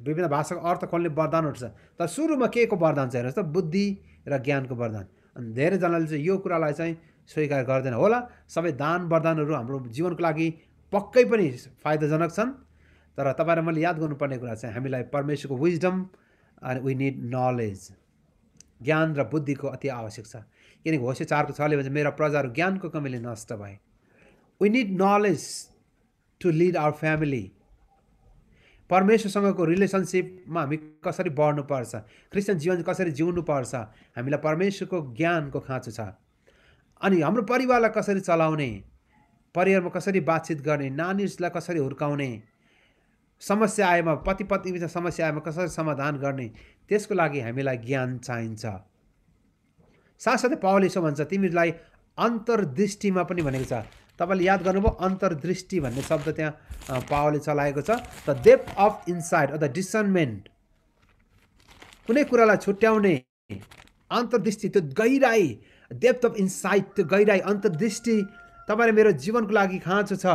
Speaker 1: विभिन्न भाषाको अर्थ खोल्ने वरदानहरू छ। तर सुरुमा के को वरदान चाहिँ हेर्नुहोस् त, बुद्धि र ज्ञानको वरदान। अनि धेरैजनाले चाहिँ यो कुरालाई चाहिँ स्वीकार गर्दैन होला। सबै दान वरदानहरू हाम्रो जीवनको लागि पक्कै पनि फाइदाजनक छन्। तर तपाईँ र मैले याद गर्नुपर्ने कुरा चाहिँ हामीलाई परमेश्वरको विजडम अनि वी निड नलेज, ज्ञान र बुद्धिको अति आवश्यक छ। किनकि होशे 4 को 6ले भन्छ मेरा प्रजाहरू ज्ञानको कमीले नष्ट भए। We need knowledge to lead our family. परमेश्वरसँगको रिलेसनसिपमा हामी कसरी बढ्नुपर्छ, क्रिस्चियन जीवन कसरी जिउनुपर्छ, हामीलाई परमेश्वरको ज्ञानको खाँचो छ। अनि हाम्रो परिवारलाई कसरी चलाउने, परिवारमा कसरी बातचित गर्ने, नानीहरूलाई कसरी हुर्काउने, समस्या आएमा पति पत्नीबिच समस्या आएमा कसरी समाधान गर्ने, त्यसको लागि हामीलाई ज्ञान चाहिन्छ। साथसाथै पावलले यसो भन्छ तिमीलाई अन्तर्दृष्टिमा पनि भनेको छ। तपाईँले याद गर्नुभयो अन्तर्दृष्टि भन्ने शब्द त्यहाँ पावलले चलाएको छ। The depth of insight the discernment, कुनै कुरालाई छुट्याउने अन्तर्दृष्टि, त्यो गहिराई, डेप्थ अफ इन्साइट, त्यो गहिराई अन्तर्दृष्टि तपाईँ र मेरो जीवनको लागि खाँचो छ।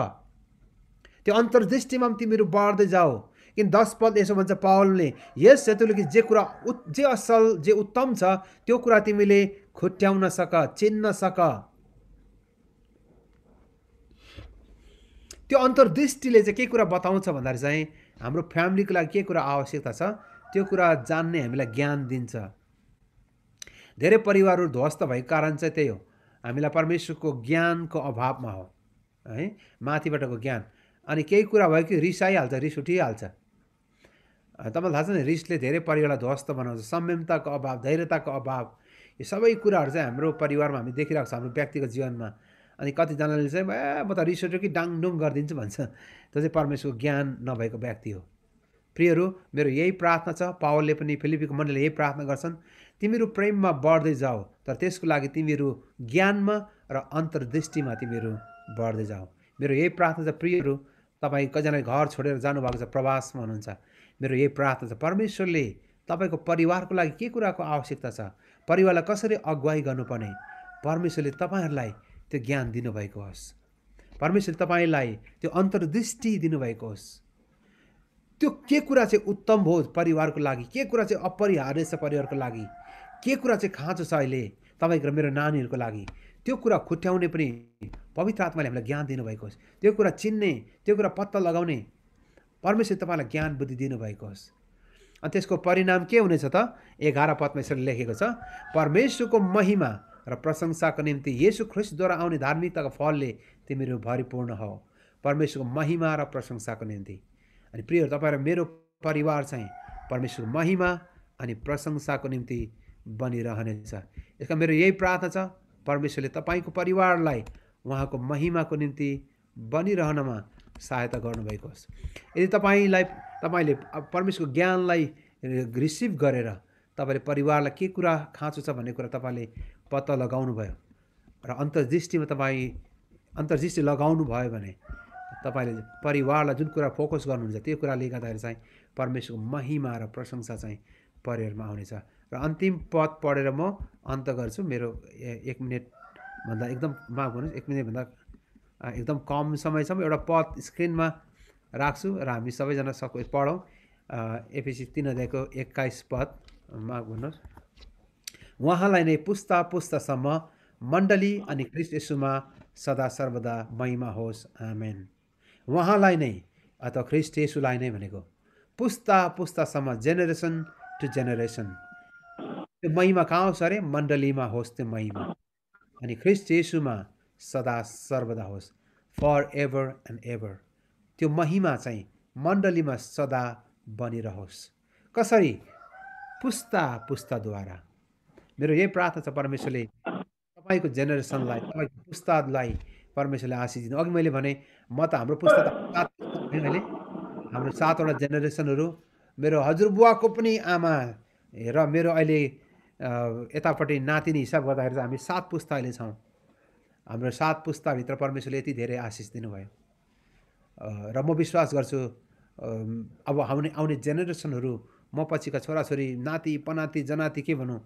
Speaker 1: त्यो अन्तर्दृष्टिमा पनि तिमीहरू बढ्दै जाओ। किन 10 पद यसो भन्छ पावलले, यस हेतुले कि जे कुरा जे असल, जे उत्तम छ त्यो कुरा तिमीले खुट्याउन सक, चिन्न सक। त्यो अन्तर्दृष्टिले चाहिँ के कुरा बताउँछ भन्दाखेरि चाहिँ हाम्रो फ्यामिलीको लागि के कुरा आवश्यकता छ त्यो कुरा जान्ने हामीलाई ज्ञान दिन्छ। धेरै परिवारहरू ध्वस्त भएको कारण चाहिँ त्यही हो, हामीलाई परमेश्वरको ज्ञानको अभावमा हो है, माथिबाटको ज्ञान। अनि केही कुरा भयो कि रिस आइहाल्छ, रिस उठिहाल्छ। तपाईँलाई थाहा छ नि, रिसले धेरै परिवारलाई ध्वस्त बनाउँछ। संयमताको अभाव, धैर्यताको अभाव, यो सबै कुराहरू चाहिँ हाम्रो परिवारमा हामी देखिरहेको छ, हाम्रो व्यक्तिगत जीवनमा। अनि कतिजनाले चाहिँ म त रिस उठ्यो कि डाङडुङ गरिदिन्छु भन्छ, त्यो चाहिँ परमेश्वरको ज्ञान नभएको व्यक्ति हो। प्रियहरू, मेरो यही प्रार्थना छ, पावलले पनि फिलिपीको मण्डलीले यही प्रार्थना गर्छन्, तिमीहरू प्रेममा बढ्दै जाओ, तर त्यसको लागि तिमीहरू ज्ञानमा र अन्तर्दृष्टिमा तिमीहरू बढ्दै जाओ। मेरो यही प्रार्थना छ प्रियहरू, तपाईँ कतिजनाले घर छोडेर जानुभएको छ, प्रवासमा हुनुहुन्छ। मेरो यही प्रार्थना छ परमेश्वरले तपाईँको परिवारको लागि के कुराको आवश्यकता छ, परिवारलाई कसरी अगुवाई गर्नुपर्ने, परमेश्वरले तपाईँहरूलाई त्यो ज्ञान दिनुभएको होस्। परमेश्वरले तपाईँलाई त्यो अन्तर्दृष्टि दिनुभएको होस्। त्यो के कुरा चाहिँ उत्तम हो परिवारको लागि, के कुरा चाहिँ अपरिहार्य छ परिवारको लागि, के कुरा चाहिँ खाँचो छ अहिले तपाईँको र मेरो नानीहरूको लागि, त्यो कुरा खुट्याउने पनि पवित्र आत्माले हामीलाई ज्ञान दिनुभएको होस्। त्यो कुरा चिन्ने, त्यो कुरा पत्ता लगाउने परमेश्वरले तपाईँलाई ज्ञान बुद्धि दिनुभएको होस्। अनि त्यसको परिणाम के हुनेछ त? 11 पदमा यसरी लेखेको छ, परमेश्वरको महिमा र प्रशंसाको निम्ति येशू ख्रीष्टद्वारा आउने धार्मिकताको फलले तिमीहरू भरिपूर्ण हो। परमेश्वरको महिमा र प्रशंसाको निम्ति। अनि प्रियहरू, तपाईँ र मेरो परिवार चाहिँ परमेश्वरको महिमा अनि प्रशंसाको निम्ति बनिरहनेछ। यसका मेरो यही प्रार्थना छ, परमेश्वरले तपाईँको परिवारलाई उहाँको महिमाको निम्ति बनिरहनमा सहायता गर्नुभएको होस्। यदि तपाईँले परमेश्वरको ज्ञानलाई रिसिभ गरेर तपाईँले परिवारलाई के कुरा खाँचो छ भन्ने कुरा तपाईँले पत्ता लगाउनु भयो र अन्तर्दृष्टि लगाउनु भयो भने तपाईँले परिवारलाई जुन कुरा फोकस गर्नुहुन्छ त्यो कुराले गर्दाखेरि चाहिँ परमेश्वरको महिमा र प्रशंसा चाहिँ परिवारमा आउनेछ। र अन्तिम पद पढेर म अन्त गर्छु। मेरो 1 मिनटभन्दा एकदम माफ गर्नुहोस्, 1 मिनटभन्दा एकदम कम समय छ। म एउटा पद स्क्रिनमा राख्छु र हामी सबैजना पढौँ। एफएसी 3:21 पद, माफ गर्नुहोस्। उहाँलाई नै पुस्ता पुस्तासम्म मण्डली अनि ख्रीष्ट येशूमा सदा सर्वदा महिमा होस्, आमेन। उहाँलाई नै अथवा ख्रीष्ट येशूलाई नै भनेको पुस्ता पुस्तासम्म, जेनेरेसन टु जेनेरेसन। त्यो महिमा कहाँ होस् अरे? मण्डलीमा होस् त्यो महिमा, अनि ख्रीष्ट येशूमा सदा सर्वदा होस्, फर एभर एन्ड एभर। त्यो महिमा चाहिँ मण्डलीमा सदा बनिरहोस्। कसरी? पुस्ता पुस्ताद्वारा। मेरो यही प्रार्थना छ, परमेश्वरले तपाईँको जेनेरेसनलाई, तपाईँको पुस्तालाई परमेश्वरले आशिष दिनु। अघि मैले भने म त हाम्रो पुस्ता मैले हाम्रो 7वटा जेनेरेसनहरू, मेरो हजुरबुवाको पनि आमा र मेरो अहिले यतापट्टि नातिनी हिसाब गर्दाखेरि चाहिँ हामी 7 पुस्ता अहिले छौँ। हाम्रो 7 पुस्ताभित्र परमेश्वरले यति धेरै आशिष दिनुभयो र म विश्वास गर्छु अब आउने जेनेरेसनहरू, म पछिका छोराछोरी, नाति पनाति जनाति के भनौँ,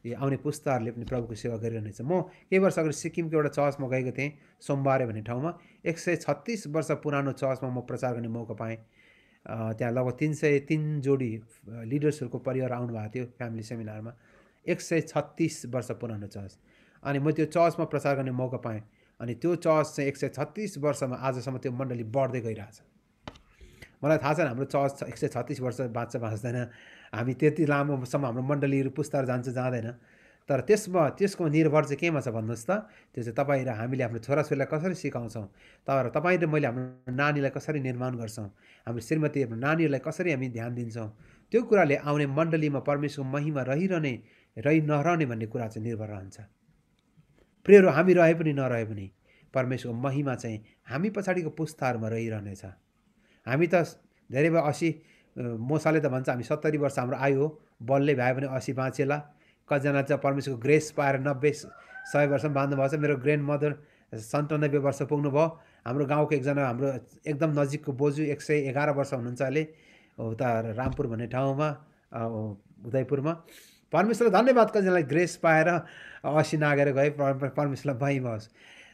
Speaker 1: आउने पुस्ताहरूले पनि प्रभुको सेवा गरिरहनेछ। म केही वर्ष अगाडि सिक्किमको एउटा चर्चमा गएको थिएँ, सोमबारे भन्ने ठाउँमा। 136 वर्ष पुरानो चर्चमा म प्रचार गर्ने मौका पाएँ। त्यहाँ लगभग 303 जोडी लिडर्सहरूको परिवार आउनुभएको थियो फ्यामिली सेमिनारमा। 136 वर्ष पुरानो चर्च। अनि म त्यो चर्चमा प्रचार गर्ने मौका पाएँ। अनि त्यो चर्च चाहिँ 136 वर्षमा आजसम्म त्यो मण्डली बढ्दै गइरहेछ। मलाई थाहा छैन हाम्रो चर्च 136 वर्ष बाँच्दैन, हामी त्यति लामोसम्म हाम्रो मण्डलीहरू पुस्ताहरू जान्छ जाँदैन। तर त्यसको निर्भर चाहिँ केमा छ भन्नुहोस् त? त्यो चाहिँ तपाईँ र हामीले आफ्नो छोराछोरीलाई कसरी सिकाउँछौँ, तर तपाईँ र मैले हाम्रो नानीलाई कसरी निर्माण गर्छौँ, हाम्रो श्रीमती हाम्रो नानीहरूलाई कसरी हामी ध्यान दिन्छौँ, त्यो कुराले आउने मण्डलीमा परमेश्वरको महिमा नरहने भन्ने कुरा चाहिँ निर्भर रहन्छ। प्रियहरू, हामी रहे पनि नरहे पनि परमेश्वरको महिमा चाहिँ हामी पछाडिको पुस्ताहरूमा रहिरहनेछ। हामी त धेरै भयो 80, मोसाले त भन्छ हामी 70 वर्ष हाम्रो आयु हो, बलले भ्यायो भने 80 बाँचेला। कतिजना चाहिँ परमेश्वरको ग्रेस पाएर 90-100 वर्षमा बाँध्नुभएको छ। मेरो ग्रान्ड मदर 97 वर्ष पुग्नुभयो। हाम्रो गाउँको एकजना हाम्रो एकदम नजिकको बोजू 111 वर्ष हुनुहुन्छ अहिले, उता रामपुर भन्ने ठाउँमा, उदयपुरमा। परमेश्वरलाई धन्यवाद, कतिजनालाई ग्रेस पाएर 80 नागेर गए, परमेश्वरलाई महिमा होस्।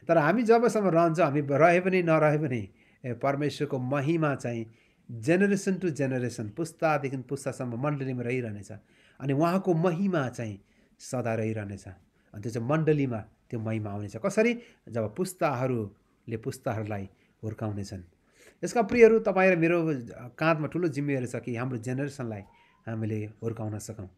Speaker 1: तर हामी जबसम्म रहन्छौँ, हामी रहे पनि नरहे पनि परमेश्वरको महिमा चाहिँ जेनेरेसन टु जेनेरेसन, पुस्तादेखि पुस्तासम्म मण्डलीमा रहिरहनेछ। अनि उहाँको महिमा चाहिँ सदा रहिरहनेछ। अनि त्यो चाहिँ मण्डलीमा त्यो महिमा आउनेछ। कसरी? जब पुस्ताहरूले पुस्ताहरूलाई हुर्काउनेछन्। यसका प्रियहरू, तपाईँ र मेरो काँधमा ठुलो जिम्मेवारी छ कि हाम्रो जेनेरेसनलाई हामीले हुर्काउन सकौँ।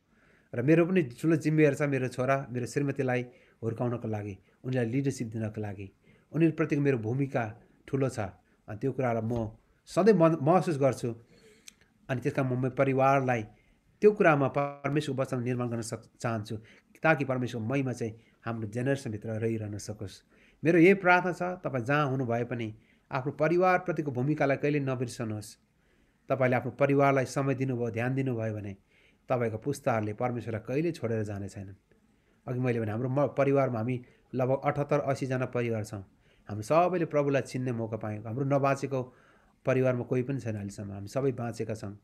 Speaker 1: र मेरो पनि ठुलो जिम्मेवारी छ मेरो छोरा, मेरो श्रीमतीलाई हुर्काउनको लागि, उनीहरूलाई लिडरसिप दिनको लागि। उनीहरूप्रतिको मेरो भूमिका ठुलो छ। अनि त्यो कुरालाई म सधैँ महसुस गर्छु। अनि त्यसका म परिवारलाई त्यो कुरामा परमेश्वरको वचन निर्माण गर्न चाहन्छु, ताकि परमेश्वरको महिमा चाहिँ हाम्रो जेनेरेसनभित्र रहिरहन सकोस्। मेरो यही प्रार्थना छ, तपाईँ जहाँ हुनुभए पनि आफ्नो परिवारप्रतिको भूमिकालाई कहिले नबिर्सनुहोस्। तपाईँले आफ्नो परिवारलाई समय दिनुभयो, ध्यान दिनुभयो भने तपाईँको पुस्ताहरूले परमेश्वरलाई कहिले छोडेर जाने छैनन्। अघि मैले भने हाम्रो परिवारमा हामी लगभग 78-80 जना परिवार छौँ। हामी सबैले प्रभुलाई चिन्ने मौका पायौँ। हाम्रो नबाँचेको परिवारमा कोही पनि छैन अहिलेसम्म, हामी सबै बाँचेका छौँ।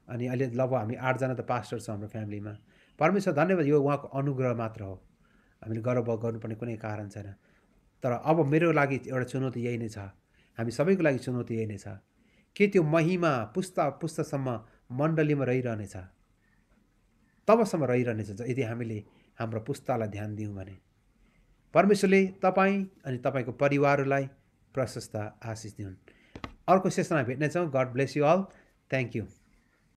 Speaker 1: अनि अहिले लगभग हामी 8 जना त पास्टर छौँ हाम्रो फ्यामिलीमा। परमेश्वर धन्यवाद, यो उहाँको अनुग्रह मात्र हो, हामीले गर्व गर्नुपर्ने कुनै कारण छैन। तर अब मेरो लागि एउटा चुनौती यही नै छ, हामी सबैको लागि चुनौती यही नै छ, के त्यो महिमा पुस्तासम्म मण्डलीमा रहिरहनेछ, तबसम्म रहिरहनेछ यदि हामीले हाम्रो पुस्तालाई ध्यान दियौँ भने। परमेश्वरले तपाईँ अनि तपाईँको परिवारलाई प्रशस्त आशिष दिउन्। अर्को सेसनमा भेट्नेछौँ। God bless you all. Thank you.